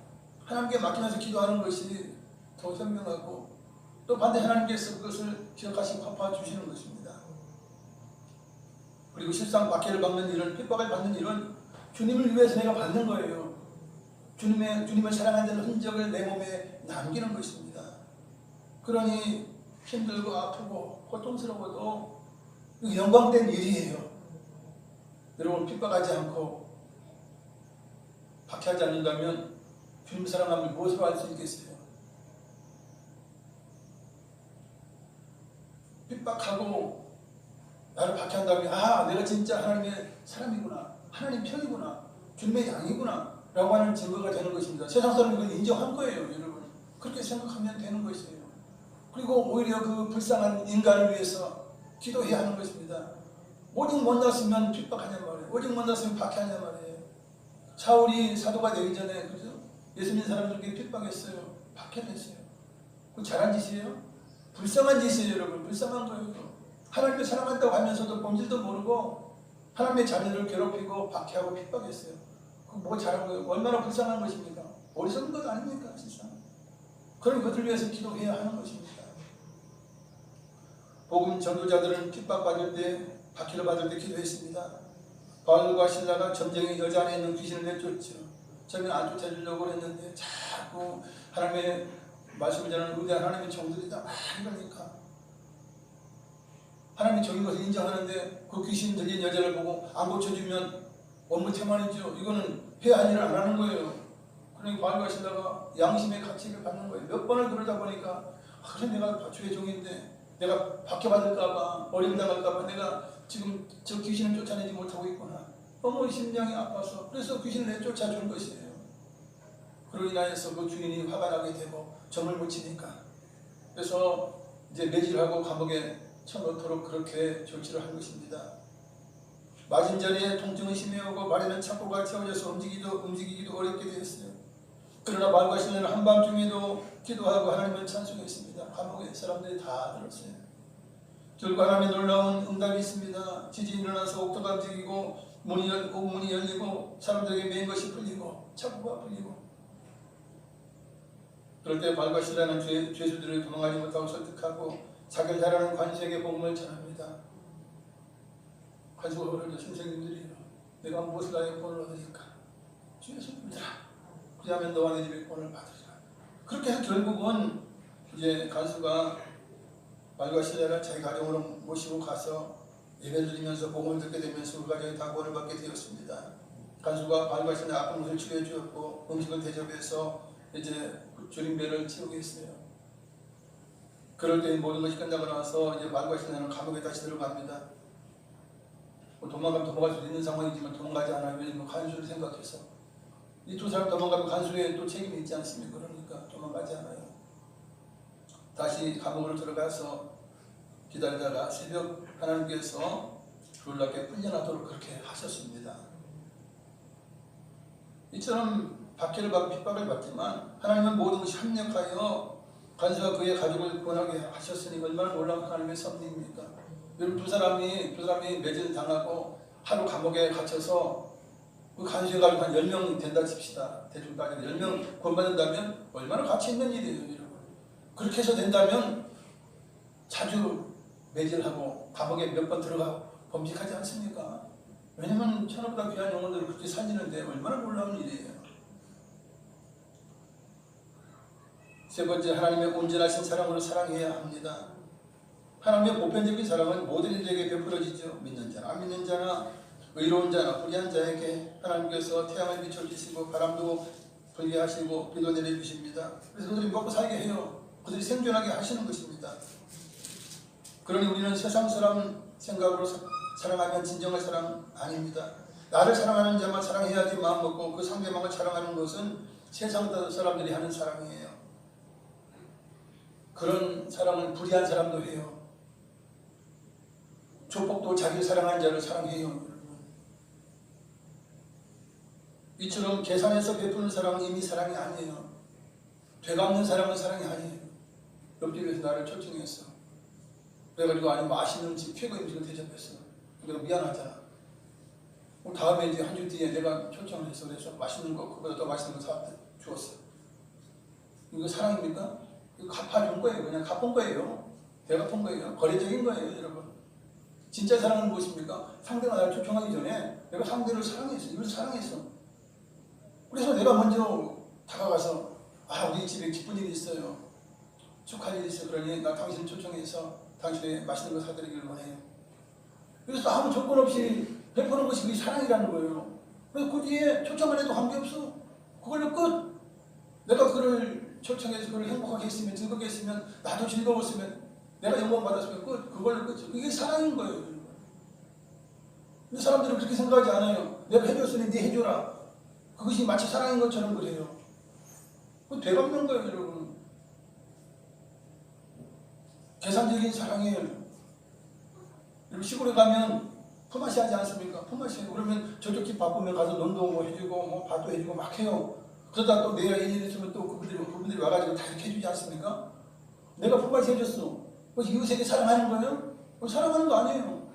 하나님께 맡기면서 기도하는 것이 더 현명하고 또 반대 하나님께서 그것을 기억하시고 갚아 주시는 것입니다. 그리고 실상 박해를 받는 일은, 핍박을 받는 일은 주님을 위해서 내가 받는 거예요. 주님을 사랑하는 데는 흔적을 내 몸에 남기는 것입니다. 그러니 힘들고 아프고 고통스러워도 영광된 일이에요. 여러분, 핍박하지 않고 박해하지 않는다면 주님 사랑함을 무엇으로 알 수 있겠어요? 핍박하고 나를 박해한다면 내가 진짜 하나님의 사람이구나, 하나님 편이구나, 주님의 양이구나 라고 하는 증거가 되는 것입니다. 세상 사람이 그걸 인정한 거예요. 여러분, 그렇게 생각하면 되는 것이에요. 그리고 오히려 그 불쌍한 인간을 위해서 기도해야 하는 것입니다. 오직 못났으면 핍박하냐 말이에요. 오직 못났으면 박해하냐 말이에요. 사울이 사도가 되기 전에 그죠? 예수 믿는 사람들에게 핍박했어요. 박해를 했어요. 그 잘한 짓이에요? 불쌍한 짓이에요. 여러분, 불쌍한 거예요. 하나님을 사랑한다고 하면서도 본질도 모르고 하나님의 자녀를 괴롭히고 박해하고 핍박했어요. 그 뭐 잘한 거예요? 얼마나 불쌍한 것입니까? 어리석은 것 아닙니까? 세상. 그런 것들 위해서 기도해야 하는 것입니다. 복음 전도자들은 핍박받을 때, 박해를 받을 때 기도했습니다. 바울과 실라가 점쟁이 여자 안에 있는 귀신을 내쫓죠. 저는 안 쫓아주려고 했는데 자꾸 하나님의 말씀을 전하는 위대한 하나님의 종들이 다 이러니까 하나님의 종인 것을 인정하는데 그 귀신 들린 여자를 보고 안 고쳐주면 원무태만이죠. 이거는 해야 할 일을 안 하는 거예요. 그러니까 바울과 실라가 양심의 가치를 받는 거예요. 몇 번을 그러다 보니까 그래 내가 주의 종인데 내가 박해받을까봐, 어림당할까봐 내가 지금 저 귀신을 쫓아내지 못하고 있구나. 너무 심장이 아파서 그래서 귀신을 내쫓아 준 것이에요. 그로 인하여서 그 주인이 화가 나게 되고 점을 못 치니까 그래서 이제 매질하고 감옥에 쳐넣도록 그렇게 조치를 한 것입니다. 맞은 자리에 통증은 심해오고 발에는 착고가 채워져서 움직이기도 어렵게 되었어요. 그러나 말과 신뢰는 한밤중에도 기도하고 하나님을 찬송했습니다. 감옥에 사람들이 다 들었어요. 결국 하나님의 놀라운 응답이 있습니다. 지진이 일어나서 옥토가 움직이고 문이 열리고 사람들에게 매인 것이 풀리고 착고가 풀리고 그럴 때 말과 신뢰는 죄수들을 도망하지 못하고 설득하고 자기를 잘하는 관수에게 복음을 전합니다. 관수가 그러죠. 선생님들이요. 내가 무엇을 하여 본을 얻으니까 주의 손들아 그리하면 너와 내 집에 본을 받으리라. 그렇게 해서 결국은 이제 간수가 말과 신뢰를 자기 가정으로 모시고 가서 예배를 드리면서 복음을 듣게 되면서 그 가정이 다 구원을 받게 되었습니다. 간수가 말과 신뢰 아픈 것을 치료해 주었고 음식을 대접해서 이제 주림배를 채우게 했어요. 그럴 때 모든 것이 끝나고 나서 이제 말과 신뢰는 감옥에 다시 들어갑니다. 도망가면 도망갈 수 있는 상황이지만 도망가지 않아요. 왜냐면 간수를 생각해서 이 두 사람 도망가면 간수에 또 책임이 있지 않습니까? 그러니까 도망가지 않아요. 다시 감옥으로 들어가서 기다리다가 새벽 하나님께서 놀랍게 풀려나도록 그렇게 하셨습니다. 이처럼 박해를 받고 핍박을 받지만 하나님은 모든 것이 합력하여 간수와 그의 가족을 구원하게 하셨으니 얼마나 놀라운 하나님의 섭리입니까? 여러분 두 사람이 매질 당하고 하루 감옥에 갇혀서 그 간수에 가지고 한 10명 된다 칩시다. 대충 따지고 10명 구원받는다면 얼마나 가치 있는 일이에요. 여러분. 그렇게 해서 된다면 자주 매질하고 감옥에 몇 번 들어가고 범직하지 않습니까? 왜냐면 천하보다 귀한 영혼들을 그렇게 살리는데 얼마나 놀라운 일이에요. 세 번째, 하나님의 온전하신 사랑으로 사랑해야 합니다. 하나님의 보편적인 사랑은 모든 이들에게 베풀어지죠. 믿는 자나 안 믿는 자나 의로운 자나 불의한 자에게 하나님께서 태양을 비춰주시고 바람도 불게 하시고 비도 내려주십니다. 그래서 그들이 먹고 살게 해요. 그들이 생존하게 하시는 것입니다. 그러니 우리는 세상 사람 생각으로 사랑하면 진정한 사랑 아닙니다. 나를 사랑하는 자만 사랑해야지 마음먹고 그 상대방을 사랑하는 것은 세상 사람들이 하는 사랑이에요. 그런 사랑은 불의한 사람도 해요. 조폭도 자기를 사랑하는 자를 사랑해요. 이처럼 계산해서 베푸는 사랑은 이미 사랑이 아니에요. 되갚는 사랑은 사랑이 아니에요. 옆집에서 나를 초청했어. 그래가지고 아니 맛있는 음식, 최고 음식을 대접했어. 내가 미안하잖아. 다음에 이제 한 주 뒤에 내가 초청을 했어. 그래서 맛있는 거, 그보다 더 맛있는 거 사왔다 주었어. 이거 사랑입니까? 이거 갚아준 거예요. 그냥 갚은 거예요. 대갚은 거예요. 거래적인 거예요, 여러분. 진짜 사랑은 무엇입니까? 상대가 나를 초청하기 전에 내가 상대를 사랑했어. 이걸 사랑했어. 그래서 내가 먼저 다가가서 우리 집에 기쁜 일이 있어요. 축하할 일이 있어. 그러니 나 당신을 초청해서 당신의 맛있는 거 사드리기를 원해요. 그래서 아무 조건 없이 베푸는 것이 그게 사랑이라는 거예요. 그래서 그 뒤에 초청을 해도 관계없어. 그걸로 끝. 내가 그를 초청해서 그를 행복하게 했으면, 즐겁게 했으면, 나도 즐거웠으면, 내가 영광 받았으면 끝. 그걸로 끝. 그게 사랑인 거예요. 근데 사람들은 그렇게 생각하지 않아요. 내가 해줬으니 네 해줘라. 그것이 마치 사랑인 것처럼 그래요. 그거 되갚는 거예요, 여러분. 계산적인 사랑이에요. 여러분 시골에 가면 품앗이 하지 않습니까? 품앗이. 그러면 저쪽 집 바쁘면 가서 논도 해주고 밥도 해주고 막 해요. 그러다 또 내가 일이 있으면 또 그분들이 와가지고 다 이렇게 해주지 않습니까? 내가 품앗이 해줬어. 그래서 이웃에게 사랑하는 거예요? 사랑하는 거 아니에요.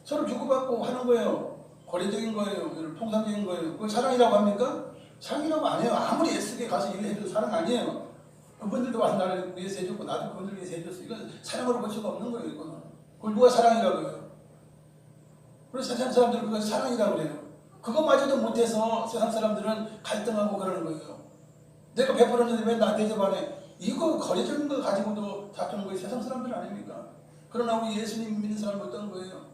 서로 주고받고 하는 거예요. 거래적인 거예요. 통상적인 거예요. 그걸 사랑이라고 합니까? 사랑이라고 안 해요. 아무리 애쓰게 가서 일을 해도 사랑 아니에요. 그분들도 와서 나를 위해서 해줬고 나도 그분들 위해서 해줬어. 이건 사랑으로 볼 수가 없는 거예요. 이거는. 그걸 누가 사랑이라고 해요? 그래서 세상 사람들은 그걸 사랑이라고 해요. 그것마저도 못해서 세상 사람들은 갈등하고 그러는 거예요. 내가 베풀었는데 왜 나한테 대접 안 해? 이거 거래적인 거 가지고도 다투는 거예요. 세상 사람들 아닙니까? 그러나 우리 예수님 믿는 사람은 어떤 거예요?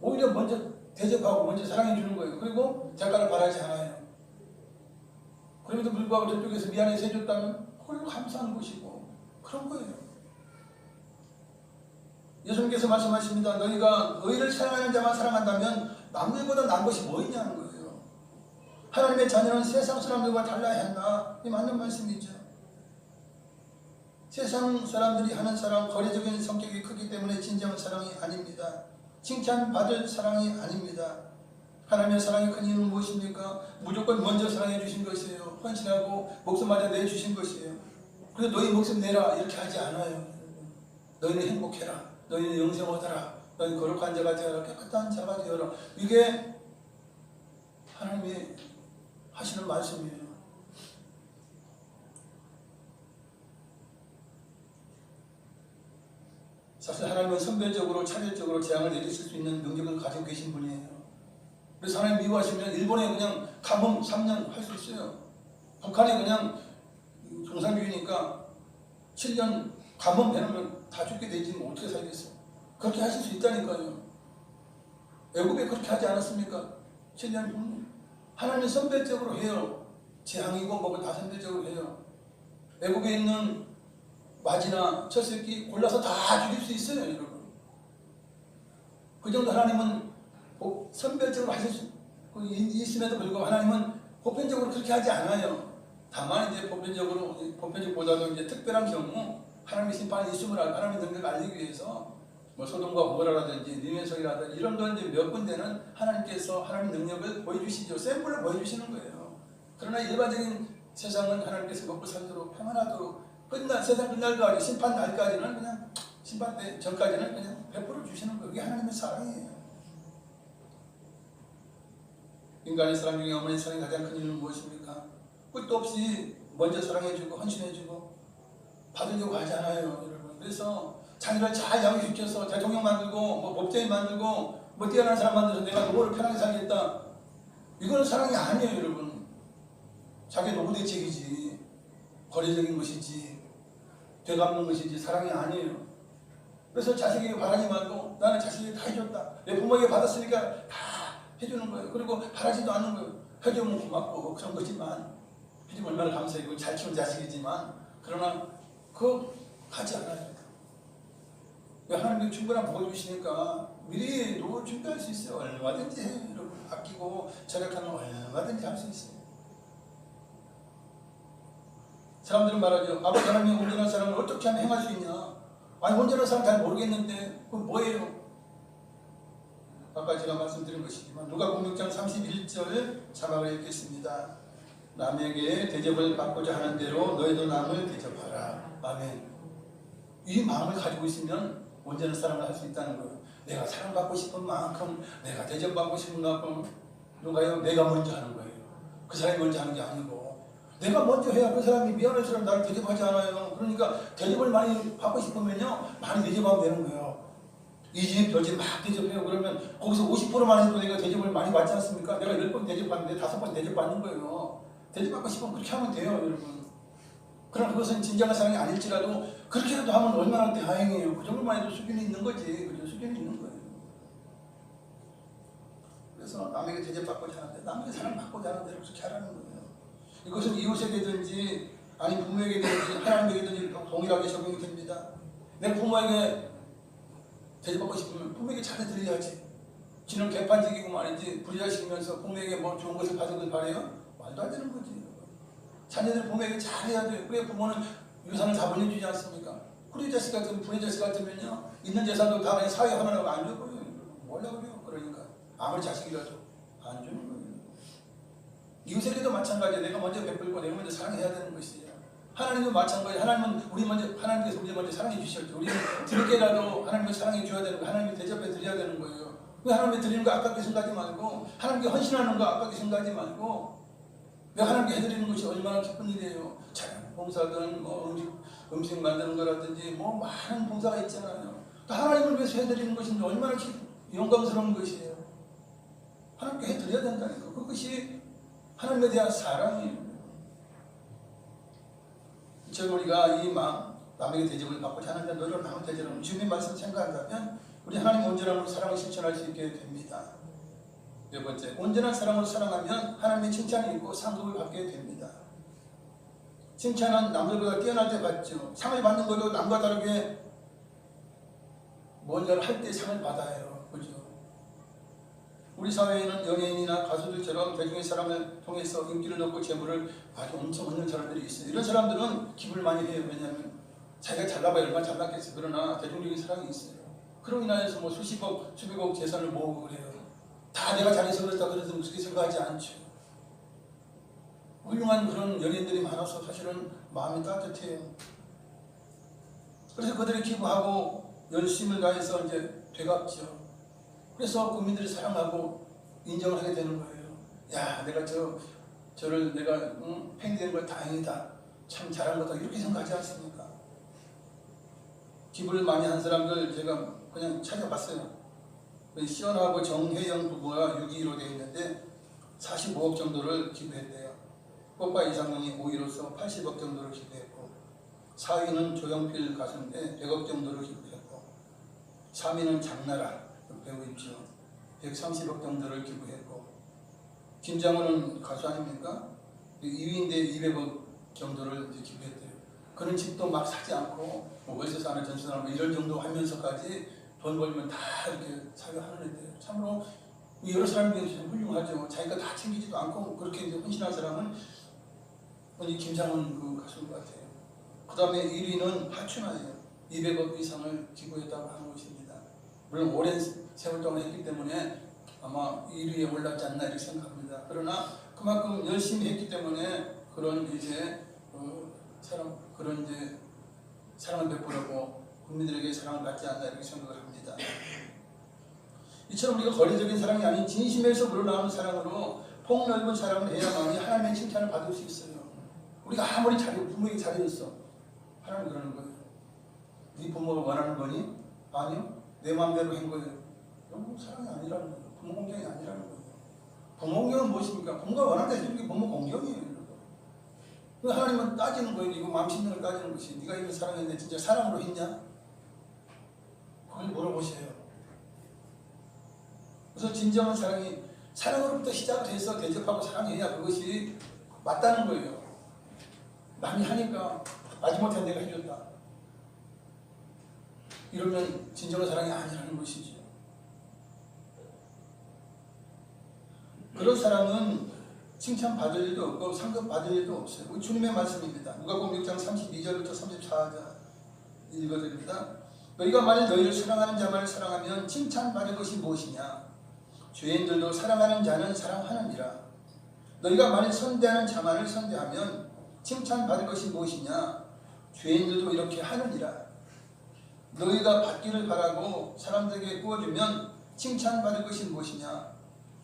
오히려 먼저 대접하고 먼저 사랑해 주는 거예요. 그리고 대가를 바라지 않아요. 그럼에도 불구하고 저쪽에서 미안해서 해줬다면 그걸로 감사하는 것이고 그런 거예요. 예수님께서 말씀하십니다. 너희가 너희를 사랑하는 자만 사랑한다면 남들보다 나은 것이 뭐 있냐는 거예요. 하나님의 자녀는 세상 사람들과 달라야 한다. 이 맞는 말씀이죠. 세상 사람들이 하는 사랑, 거래적인 성격이 크기 때문에 진정한 사랑이 아닙니다. 칭찬받을 사랑이 아닙니다. 하나님의 사랑의 큰 이유는 무엇입니까? 무조건 먼저 사랑해 주신 것이에요. 헌신하고 목숨마저 내주신 것이에요. 그래서 너희 목숨 내라 이렇게 하지 않아요. 너희는 행복해라. 너희는 영생 얻어라. 너희는 거룩한 자가 되어라. 깨끗한 자가 되어라. 이게 하나님이 하시는 말씀이에요. 사실 하나님은 선별적으로 차별적으로 재앙을 내리실 수 있는 능력을 가지고 계신 분이에요. 그래서 하나님 미워하시면 일본에 그냥 감금 3년 할 수 있어요. 북한에 그냥 공산주의니까 7년 감금 되면 다 죽게 되지 뭐 어떻게 살겠어. 그렇게 하실 수 있다니까요. 애국에 그렇게 하지 않았습니까? 7년 후 하나님은 선별적으로 해요. 재앙이고 뭐고 다 선별적으로 해요. 애국에 있는 마지나 젖새끼 골라서 다 죽일 수 있어요, 여러분. 그 정도 하나님은 선별적으로 하실 수 있음에도 불구하고 하나님은 보편적으로 그렇게 하지 않아요. 다만 이제 보편적보다도 이제 특별한 경우 하나님의 심판이 있음을 알고 하나님의 능력을 알리기 위해서 뭐 소돔과 고모라라든지 니네성이라든지 이런 건 이제 몇 군데는 하나님께서 하나님의 능력을 보여주시죠. 샘플을 보여주시는 거예요. 그러나 일반적인 세상은 하나님께서 먹고 살도록 평안하도록 세상 끝날까지 심판 날까지는 그냥 심판 때 전까지는 그냥 베풀어 주시는 거예요. 그게 하나님의 사랑이에요. 인간의 사랑 중에 어머니 사랑이 가장 큰 이유는 무엇입니까? 끝도 없이 먼저 사랑해주고 헌신해주고 받으려고 하지 않아요, 여러분. 그래서 자녀를 잘 양육시켜서 대통령 만들고 뭐 법제인 만들고 뭐 뛰어난 사람 만들어서 내가 노후를 편하게 살겠다. 이거는 사랑이 아니에요, 여러분. 자기 노후 대책이지, 거래적인 것이지, 되갚는 것이지 사랑이 아니에요. 그래서 자식에게 바라지 말고 나는 자식에게 다 해줬다. 내 부모에게 받았으니까 다 해주는 거예요. 그리고 바라지도 않는 거예요. 해주면 고맙고 그런 거지만 해주면 얼마나 감사해요. 잘 키운 자식이지만 그러나 그거 하지 않아요. 하나님이 충분한 복을 주시니까 미리 노후를 준비할 수 있어요. 얼마든지 해요. 여러분 아끼고 절약하면 얼마든지 할 수 있어요. 사람들은 말하죠. 아버지 하나님이 온전한 사람을 어떻게 하면 행할 수 있냐. 아니 온전한 사람 잘 모르겠는데 그건 뭐예요? 아까 제가 말씀드린 것이지만 누가복음 6장 31절 자막을 읽겠습니다. 남에게 대접을 받고자 하는 대로 너희도 남을 대접하라. 아멘. 이 마음을 가지고 있으면 온전한 사람을 할 수 있다는 거예요. 내가 사랑받고 싶은 만큼 내가 대접받고 싶은 만큼 누가요? 내가 먼저 하는 거예요. 그 사람이 먼저 하는 게 아니고 내가 먼저 해야 그 사람이 미안한 사람 나를 대접하지 않아요. 그러니까 대접을 많이 받고 싶으면요 많이 대접하면 되는 거예요. 이 집 저 집 막 대접해요. 그러면 거기서 50%만 해도 내가 대접을 많이 받지 않습니까? 내가 10번 대접받는데 5번 대접받는 거예요. 대접받고 싶으면 그렇게 하면 돼요, 여러분. 그럼 그것은 진정한 사랑이 아닐지라도 그렇게라도 하면 얼마나 다행이에요. 그 정도만 해도 수준이 있는 거지. 그죠? 수준이 있는 거예요. 그래서 남에게 대접받고자 하는데 남에게 사랑받고자 하는 대로 그렇게 하라는 거예요. 이것은 이웃에게든지 아니 부모에게든지 하나님에게든지 동일하게 적용이 됩니다. 내 부모에게 대접받고 싶으면 부모에게 잘해드려야지. 지는 개판지기고 말이지 부리자식이면서 부모에게 뭐 좋은 것을 받으길 바래요? 말도 안 되는 거지. 자녀들 부모에게 잘해야 돼요. 왜 부모는 유산을 다 물려주지 않습니까? 부리자식 같으면 부리자식 같으면요 있는 재산도 다 그냥 사회 하나라고 안 줘버려요. 뭐라고 그래요? 그러니까 아무리 자식이라도 안 주는 거예요. 이웃에게도 마찬가지예요. 내가 먼저 베풀고 내가 먼저 사랑해야 되는 것이에요. 하나님도 마찬가지예요. 하나님께서 우리 먼저 사랑해 주셨죠. 우리는 드릴 게라도 하나님을 사랑해 줘야 되는 거예요. 하나님을 대접해 드려야 되는 거예요. 왜 하나님께 드리는 거 아깝게 생각하지 말고 하나님께 헌신하는 거 아깝게 생각하지 말고 왜 하나님께 해드리는 것이 얼마나 기쁜 일이에요. 찬양 봉사든 뭐 음식 만드는 거라든지 뭐 많은 봉사가 있잖아요. 또 하나님을 위해서 해드리는 것이 얼마나 영광스러운 것이에요. 하나님께 해드려야 된다니까. 그것이 하나님에 대한 사랑이에요. 이처럼 우리가 이 마음 남에게 대접을 받고자 하는데 너희로 남을 대접하는 주님의 말씀을 생각한다면 우리 하나님 온전함으로 사랑을 실천할 수 있게 됩니다. 네 번째, 온전한 사랑으로 사랑하면 하나님의 칭찬이 있고 상급을 받게 됩니다. 칭찬은 남들보다 뛰어날 때 받죠. 상을 받는 것도 남과 다르게 뭔가를 할 때 상을 받아요. 그죠? 우리 사회에는 연예인이나 가수들처럼 대중의 사랑을 통해서 인기를 얻고 재물을 아주 엄청 얻는 사람들이 있어요. 이런 사람들은 기부를 많이 해요. 왜냐하면 자기가 잘나봐야 얼마나 잘났겠어요. 그러나 대중적인 사랑이 있어요. 그로 인하여서 뭐 수십억, 수백억 재산을 모으고 그래요. 다 내가 잘해서 그렇다 그래서 그렇게 생각하지 않죠. 훌륭한 그런 연예인들이 많아서 사실은 마음이 따뜻해요. 그래서 그들이 기부하고 열심을 다해서 이제 되갚죠. 그래서 국민들이 사랑하고 인정을 하게 되는 거예요. 야, 내가 저를 내가 팬이 된 걸 다행이다. 참 잘한 거다. 이렇게 생각하지 않습니까? 기부를 많이 한 사람들 제가 그냥 찾아봤어요. 시연하고 정혜영 부부가 6.25로 되어 있는데 45억 정도를 기부했대요. 뽀빠 이상형이 5위로서 80억 정도를 기부했고, 4위는 조영필 가수인데 100억 정도를 기부했고, 3위는 장나라 배우 있죠. 130억 정도를 기부했고, 김장훈은 가수 아닙니까? 2위인데 200억 정도를 기부했대요. 그런 집도 막 사지 않고 뭐 월세 사는 전세 사는 뭐 이런 정도 하면서까지 돈 벌면 다 이렇게 사회하는 애들. 참으로 여러 사람들이 훌륭하죠. 자기가 다 챙기지도 않고 그렇게 이제 헌신한 사람은 이 김장훈 그 가수인 것 같아요. 그 다음에 1위는 하춘아예요. 200억 이상을 기부했다고 하는 것입니다. 물론 오랜 세월 동안 했기 때문에 아마 1위에 올랐지 않나 이렇게 생각합니다. 그러나 그만큼 열심히 했기 때문에 그런 이제 그런 이제 사랑을 베풀고 국민들에게 사랑을 받지 않나 이렇게 생각을 합니다. 이처럼 우리가 거리적인 사랑이 아닌 진심에서 우러나오는 사랑으로 폭넓은 사랑을 해야만이 하나님의 칭찬을 받을 수 있어요. 우리가 아무리 부모에게 잘해줬어, 하나님 그러는 거예요. 네 부모가 원하는 거니? 아니요. 내 마음대로 한 거예요. 이건 사랑이 아니라는 거예요. 부모 공경이 아니라는 거예요. 부모 공경은 무엇입니까? 부모가 원하는 데 해주는 게 부모 공경이에요. 하나님은 따지는 거예요. 이거 마음 심령을 따지는 것이 네가 이걸 사랑했는데 진짜 사랑으로 했냐? 그걸 물어보세요. 그래서 진정한 사랑이 사랑으로부터 시작을 해서 대접하고 사랑해야 그것이 맞다는 거예요. 남이 하니까 마지못해 내가 해줬다. 이러면 진정한 사랑이 아니라는 것이죠. 그런 사랑은 칭찬받을 일도 없고 상급받을 일도 없어요. 우리 주님의 말씀입니다. 누가복음 6장 32절부터 34절 읽어드립니다. 너희가 만일 너희를 사랑하는 자만을 사랑하면 칭찬받을 것이 무엇이냐? 죄인들도 사랑하는 자는 사랑하느니라. 너희가 만일 선대하는 자만을 선대하면 칭찬받을 것이 무엇이냐? 죄인들도 이렇게 하느니라. 너희가 받기를 바라고 사람들에게 구워주면 칭찬받을 것이 무엇이냐?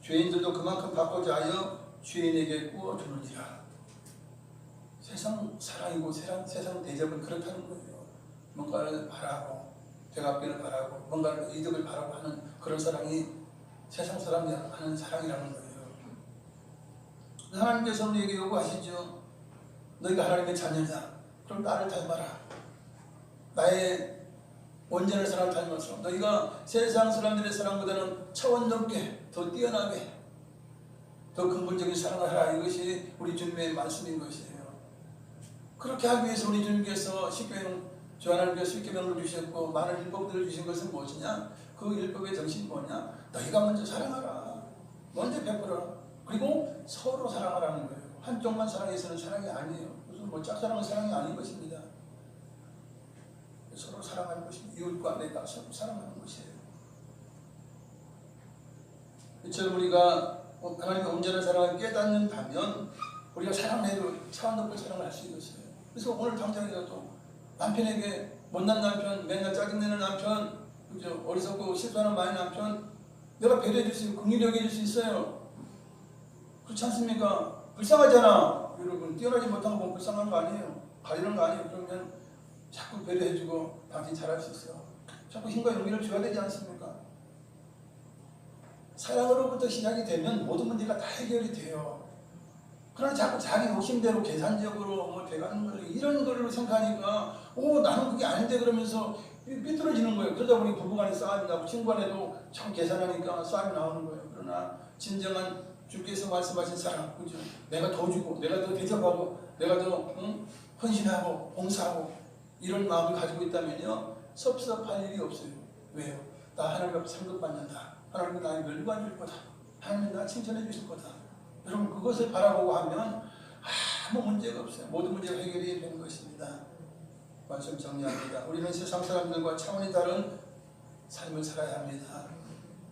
죄인들도 그만큼 받고자 하여 죄인에게 구워주느니라. 세상 사랑이고 세상 대접은 그렇다는 거예요. 뭔가를 바라고 대갚기를 바라고 뭔가를 이득을 바라고 하는 그런 사랑이 세상 사람이 하는 사랑이라는 거예요. 하나님께서 우리에게 요구하시죠. 너희가 하나님의 자녀냐? 그럼 나를 닮아라. 나의 온전한 사랑을 닮아서 너희가 세상 사람들의 사랑보다는 차원 넘게 더 뛰어나게 더 근본적인 사랑을 하라. 이것이 우리 주님의 말씀인 것이에요. 그렇게 하기 위해서 우리 주님께서 십계명 조한하님께서 십계명을 주셨고 많은 율법들을 주신 것은 무엇이냐? 그 율법의 정신이 뭐냐? 너희가 먼저 사랑하라. 먼저 베풀어라. 그리고 서로 사랑하라는 거예요. 한쪽만 사랑해서는 사랑이 아니에요. 무슨 뭐 짝사랑은 사랑이 아닌 것입니다. 서로 사랑하는 것입니다. 이웃과 내가 서로 사랑하는 것이에요. 이처럼 우리가 하나님의 온전한 사랑을 깨닫는다면 우리가 사랑해도 차원 높은 사랑을 할 수 있어요. 그래서 오늘 당장이라도 남편에게 못난 남편, 맨날 짜증내는 남편, 그죠? 어리석고 실수하는 많은 남편 내가 배려해 줄 수 있고 긍휼히 여겨줄 수 있어요. 그렇지 않습니까? 불쌍하잖아. 여러분 뛰어나지 못한 거 보면 불쌍한 거 아니에요. 가리는 거 아니에요. 그러면 자꾸 배려해주고 당신 잘할 수 있어요. 자꾸 힘과 용기를 줘야 되지 않습니까? 사랑으로부터 시작이 되면 모든 문제가 다 해결이 돼요. 그러나 자꾸 자기 욕심대로 계산적으로 뭐 돼가는 걸 이런 걸로 생각하니까 나는 그게 아닌데 그러면서 삐뚤어지는 거예요. 그러다 보니 부부간에 싸움이 나고 친구간에도 참 계산하니까 싸움이 나오는 거예요. 그러나 진정한 주께서 말씀하신 사랑, 그죠? 내가 더 주고 내가 더 대접하고 내가 더 헌신하고 봉사하고 이런 마음을 가지고 있다면요 섭섭할 일이 없어요. 왜요? 나 하나님 앞에 상급 받는다. 하나님이 나의 멸관해 줄 거다. 하나님이 나 칭찬해 주실 거다. 여러분 그것을 바라보고 하면 아무 문제가 없어요. 모든 문제가 해결이 되는 것입니다. 말씀 정리합니다. 우리는 세상 사람들과 차원이 다른 삶을 살아야 합니다.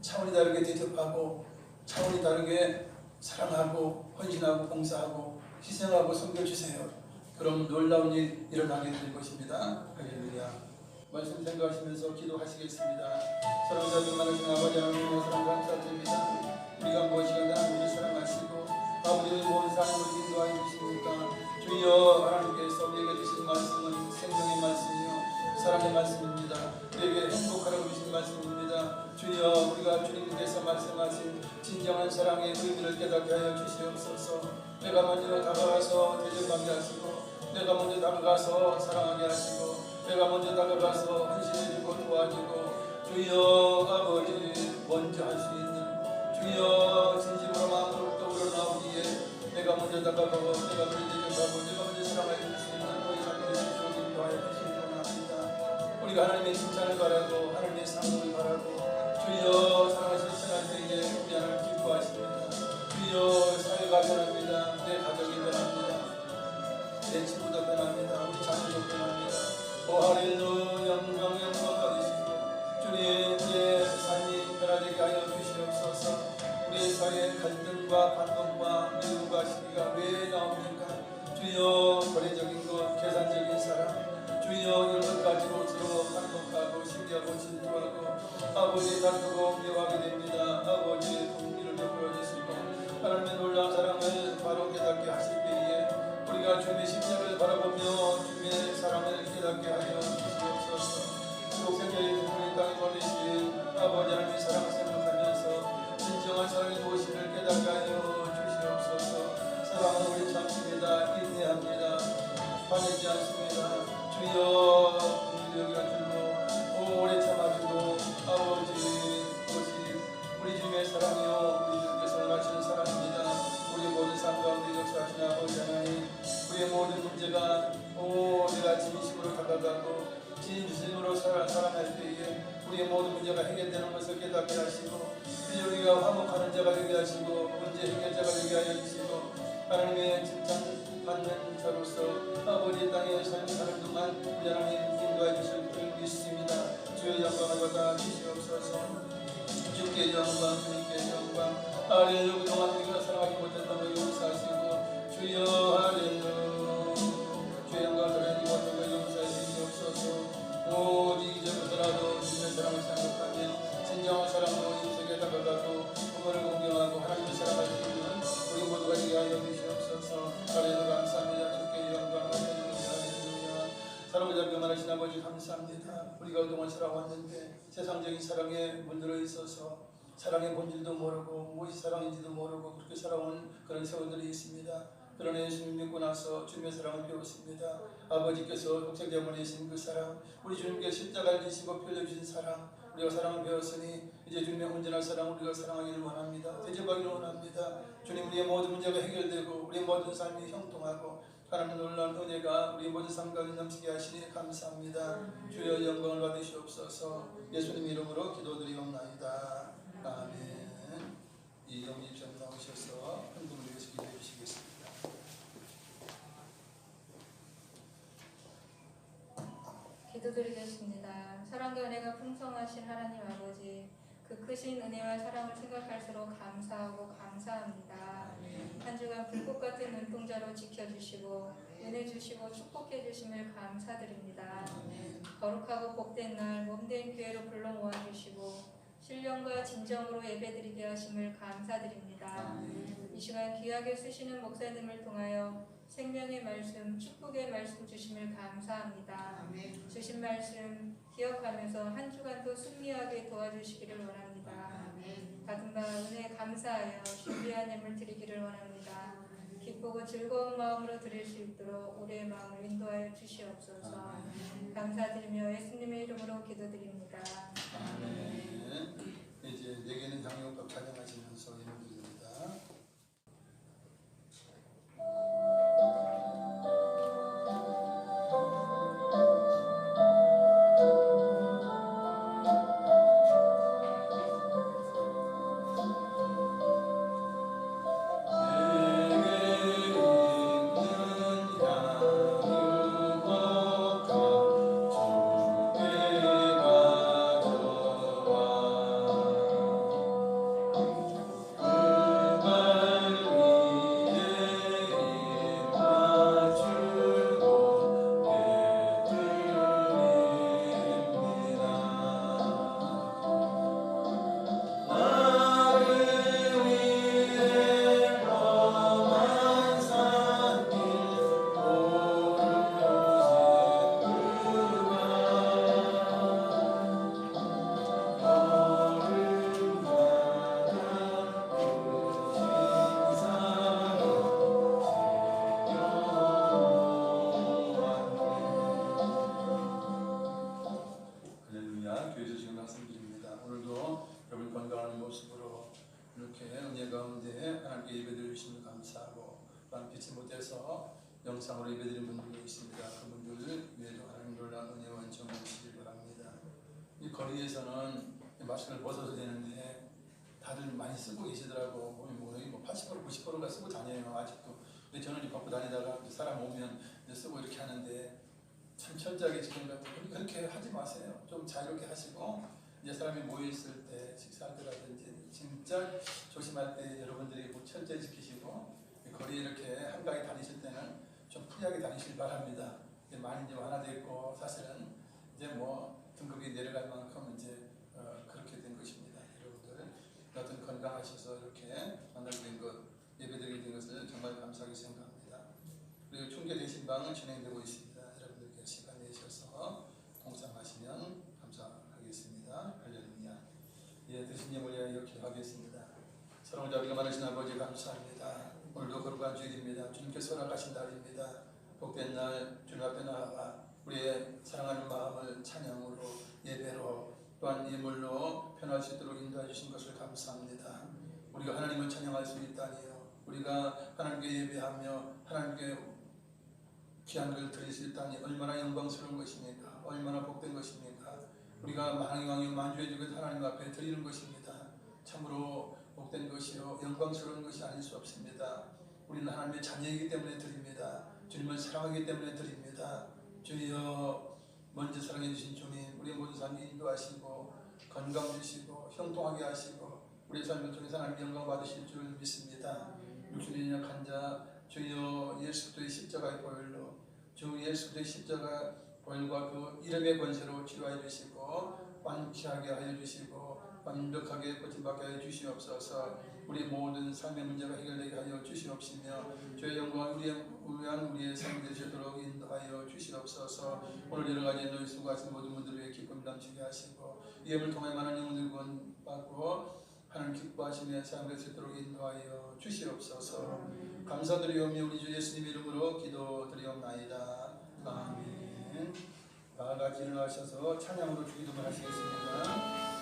차원이 다르게 대접하고 차원이 다르게 사랑하고 헌신하고 봉사하고 희생하고 섬겨주세요. 그럼 놀라운 일 일어나게 될 것입니다. 할렐루야. 말씀 생각하시면서 기도하시겠습니다. 사랑자들 많으신 아버지 하나님의 사랑 감사드립니다. 우리가 무엇이든 하나님을 사랑하시고 아버지의 모든 삶을 인도하여 주십니까? 주여 하나님께서 우리에게 주신 말씀은 생명의 말씀이요 사랑의 말씀입니다. 우리에게 행복하라고 주신 말씀입니다. 주여 우리가 주님께서 말씀하신 진정한 사랑의 의미를 깨닫게 하여 주시옵소서. 내가 먼저 다가가서 대접하게 하시고 내가 먼저 다가가서 사랑하게 하시고 내가 먼저 다가가서 헌신해주고 도와주고 주여 아버지 먼저 할 수 있는 주여 진심으로 마음으로 떠오르나오기에 내가 먼저 다가가고 내가 먼저 대접하고 내가 먼저 사랑하여 줄 수 있는 우리 삶의 주님 인도하여 주시기 원합니다. 우리가 하나님의 칭찬을 바라고 하나님의 상급을 바라고 주여 사랑하실 편할 때에 우리 하나님 기뻐하십니다. 주여 사회가 변합니다. 내 가족이 변합니다. 내 친구도 변합니다. 우리 자녀도 변합니다. 오 할렐루야 영광 받으시고 주님 내 삶이 변화되게 하여 주시옵소서. 우리의 사회의 갈등과 반동과 미움과 시기가 왜 나옵니까? 주여 거래적인 것, 계산적인 사람 주여 이런 것 가지고 서로 반복하고 시기하고 질투하고 아버지 다투고 미워하게 됩니다. 아버지 긍휼을 베풀어 주시고 하나님의 놀라운 사랑을 바로 깨닫게 하실 때에 우리가 주님의 십자가를 바라보며 주님의 사랑을 깨닫게 하여 주시옵소서. 독생자의 우리 땅에 보내신 아버지 하나님의 사랑을 생각하면서 진정한 사랑의 무엇인을 깨닫게 하여 주시옵소서. 사랑은 우리 참습니다. 인내합니다. 화내지 않습니다. 주여 긍휼히 여겨주고 오래 참아주고 아버지 그것이 우리 주님의 사랑이요 우리 주님께서 원하시는 사랑입니다. 우리 모든 삶 가운데 역사하신 아버지 하나님 우리의 모든 문제가 내가 진심으로 다가가고 진심으로 사랑할 때에 우리의 모든 문제가 해결되는 것을 깨닫게 하시고 이제 우리가 화목하는 자가 되게 하시고 문제 해결자가 되게 하여 주시고 하나님의 칭찬받는 자로서 아버지 땅에 사는 동안 우리 하나님 인도해 주실 줄 믿습니다. 주의 영광을 받아 주시옵소서. 주께 영광 주님께 영광 할렐루야. 그동안 우리가 사랑하지 못했던 것 용서하시고 주여 할렐루야. 주의 영광을 드리지 못한 것 용서해 주시옵소서. 오직 이제부터라도 주님의 사랑을 생각하며 진정한 사랑으로 인생에 다가가고 부모를 공경하고 하나님을 사랑할 수 있는 우리 모두가 되게 하여 주시옵소서. 할렐루야. 감사합니다. 주께 영광 할렐루야. 사랑을 교만하신 아버지 감사합니다. 우리가 그동안 살아왔는데 세상적인 사랑에 물들어 있어서 사랑의 본질도 모르고 무엇이 사랑인지도 모르고 그렇게 살아온 그런 세월들이 있습니다. 그러나 예수님 믿고 나서 주님의 사랑을 배웠습니다. 아버지께서 독생자 보내신 그 사랑, 우리 주님께서 십자가를 지시고 피 흘려주신 사랑, 우리가 사랑을 배웠으니 이제 주님의 온전한 사랑 우리가 사랑하기를 원합니다. 대접하기를 원합니다. 주님 우리의 모든 문제가 해결되고 우리의 모든 삶이 형통하고 하나님의 놀라운 은혜가 우리 모든 삶 가운데 넘치게 하시니 감사합니다. 주여 영광을 받으시옵소서. 예수님 이름으로 기도드리옵나이다. 아멘. 이 영입장 나오셔서 한 분을 위해서 기도해 주시겠습니다. 기도드리겠습니다. 사랑과 은혜가 풍성하신 하나님 아버지, 그 크신 은혜와 사랑을 생각할수록 감사하고 감사합니다. 한 주간 불꽃 같은 눈동자로 지켜주시고 은혜 주시고 축복해 주심을 감사드립니다. 거룩하고 복된 날 몸된 교회로 불러 모아주시고 신령과 진정으로 예배드리게 하심을 감사드립니다. 이 시간 귀하게 쓰시는 목사님을 통하여 생명의 말씀, 축복의 말씀 주심을 감사합니다. 주신 말씀 기억하면서 한 주간도 승리하게 도와주시기를 원합니다. 받은 바 은혜 감사하여 준비한 예물 드리기를 원합니다. 기쁘고 즐거운 마음으로 드릴 수 있도록 우리의 마음을 인도하여 주시옵소서. 감사드리며 예수님의 이름으로 기도드립니다. 아멘. 이제 내게는 장려법 찬양하시면서 이름 드립니다. 은혜 가운데 하나님께 예배드릴 주심을 감사하고 또한 빛을 못해서 영상으로 예배드리는 분들도 있습니다. 그분들 위에도 하나님 놀라운 은혜와 은총을 주시길 바랍니다. 이 거리에서는 마스크를 벗어도 되는데 다들 많이 쓰고 계시더라고. 뭐 80% 90%가 쓰고 다녀요 아직도. 근데 저는 벗고 다니다가 사람 오면 쓰고 이렇게 하는데 참 철저하게 지금 그렇게 하지 마세요. 좀 자유롭게 하시고 이제 사람이 모여 있을 때 식사할 때라든지 진짜 조심할 때 여러분들이 꼭 철저히 지키시고 거리 이렇게 한가하게 다니실 때는 좀 프리하게 다니실 바랍니다. 이제 많이 이제 완화됐고 사실은 이제 뭐 등급이 내려갈 만큼 이제 그렇게 된 것입니다. 여러분들 어떤 건강하셔서 이렇게 만나게 된 것, 예배드리게 된 것을 정말 감사하게 생각합니다. 그리고 총계 대신 방은 진행되고 있습니다. 여러분들께 시간 내셔서 동참하시면 감사하겠습니다. 할렐루야. 예, 드신 예물 위하여 기도하겠습니다. 사랑을 자비가 많으신 아버지 감사합니다. 오늘도 거룩한 주일입니다. 주님께서 허락하신 날입니다. 복된 날 주님 앞에 나아가 우리의 사랑하는 마음을 찬양으로 예배로 또한 예물로 변할 수 있도록 인도해 주신 것을 감사합니다. 우리가 하나님을 찬양할 수 있다니요. 우리가 하나님께 예배하며 하나님께 귀한 것을 드릴 수 있다니 얼마나 영광스러운 것입니까? 얼마나 복된 것입니까? 우리가 만왕의 왕이요 만주의 주를 하나님 앞에 드리는 것입니다. 참으로 복된 것이요 영광스러운 것이 아닐 수 없습니다. 우리는 하나님의 자녀이기 때문에 드립니다. 주님을 사랑하기 때문에 드립니다. 주여 먼저 사랑해 주신 주님, 우리의 모든 삶 인도하시고 건강 주시고 형통하게 하시고 우리의 삶을 통해서 하나님 영광 받으실 줄 믿습니다. 육신의 연약한 자 주여 예수 그리스도의 십자가의 보혈로 주 예수 그리스도의 십자가 보혈과 그 이름의 권세로 치료해 주시고 완쾌하게 하여 주시고 완벽하게 고침받게 하여 주시옵소서. 우리 모든 삶의 문제가 해결되게 하여 주시옵시며 주의 영광 우리의 삶이 되시도록 인도하여 주시옵소서. 오늘 여러 가지 너희 수고하신 모든 분들 위해 기쁨 넘치게 하시고 이 예물을 통해 많은 영혼들 구원받고 하나님 기뻐하시며 삶을 되도록 인도하여 주시옵소서. 감사드리오며 우리 주 예수님 이름으로 기도드리옵나이다. 아멘. 다 같이 일어나셔서 찬양으로 주기도문 하시겠습니다.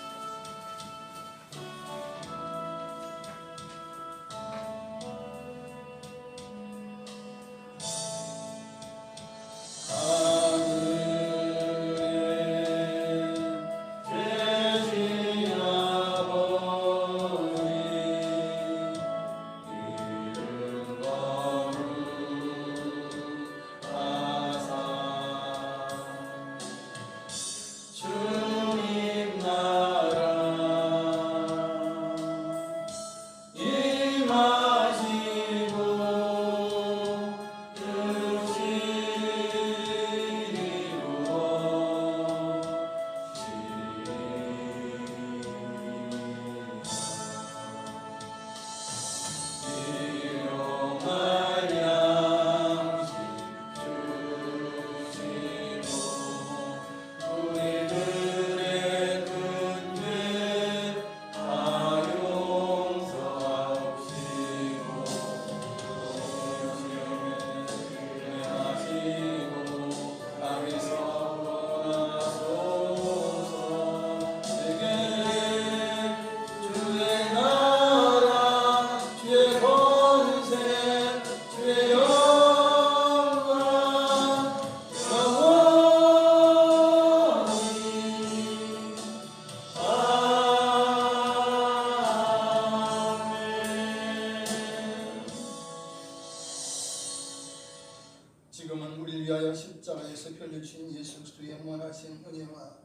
지금은 우리를 위하여 십자가에서 펼쳐주신 예수 그리스도의 무한하신 은혜와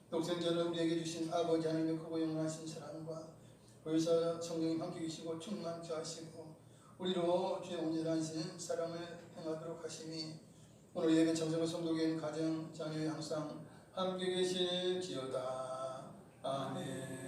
독생자를 우리에게 주신 아버지 하나님의 크고 영원하신 사랑과 보혜사 성령님 함께 계시고 충만케 하시고 우리로 주의 온전하신 사랑을 행하도록 하시니 오늘 예배 참석한 성도교인 가정 자녀에 항상 함께 계실지어다. 아멘.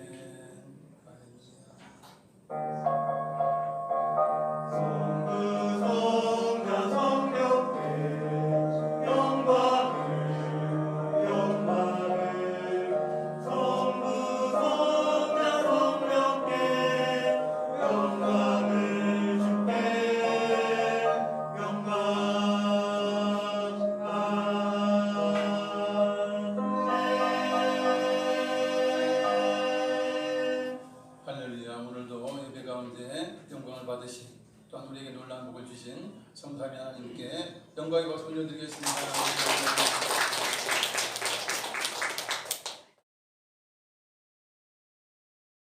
할렐루야. 오늘도 예배 가운데 우리에게 놀라운 복을 주신 성삼위 하나님께 영광의 박수 올려드리겠습니다.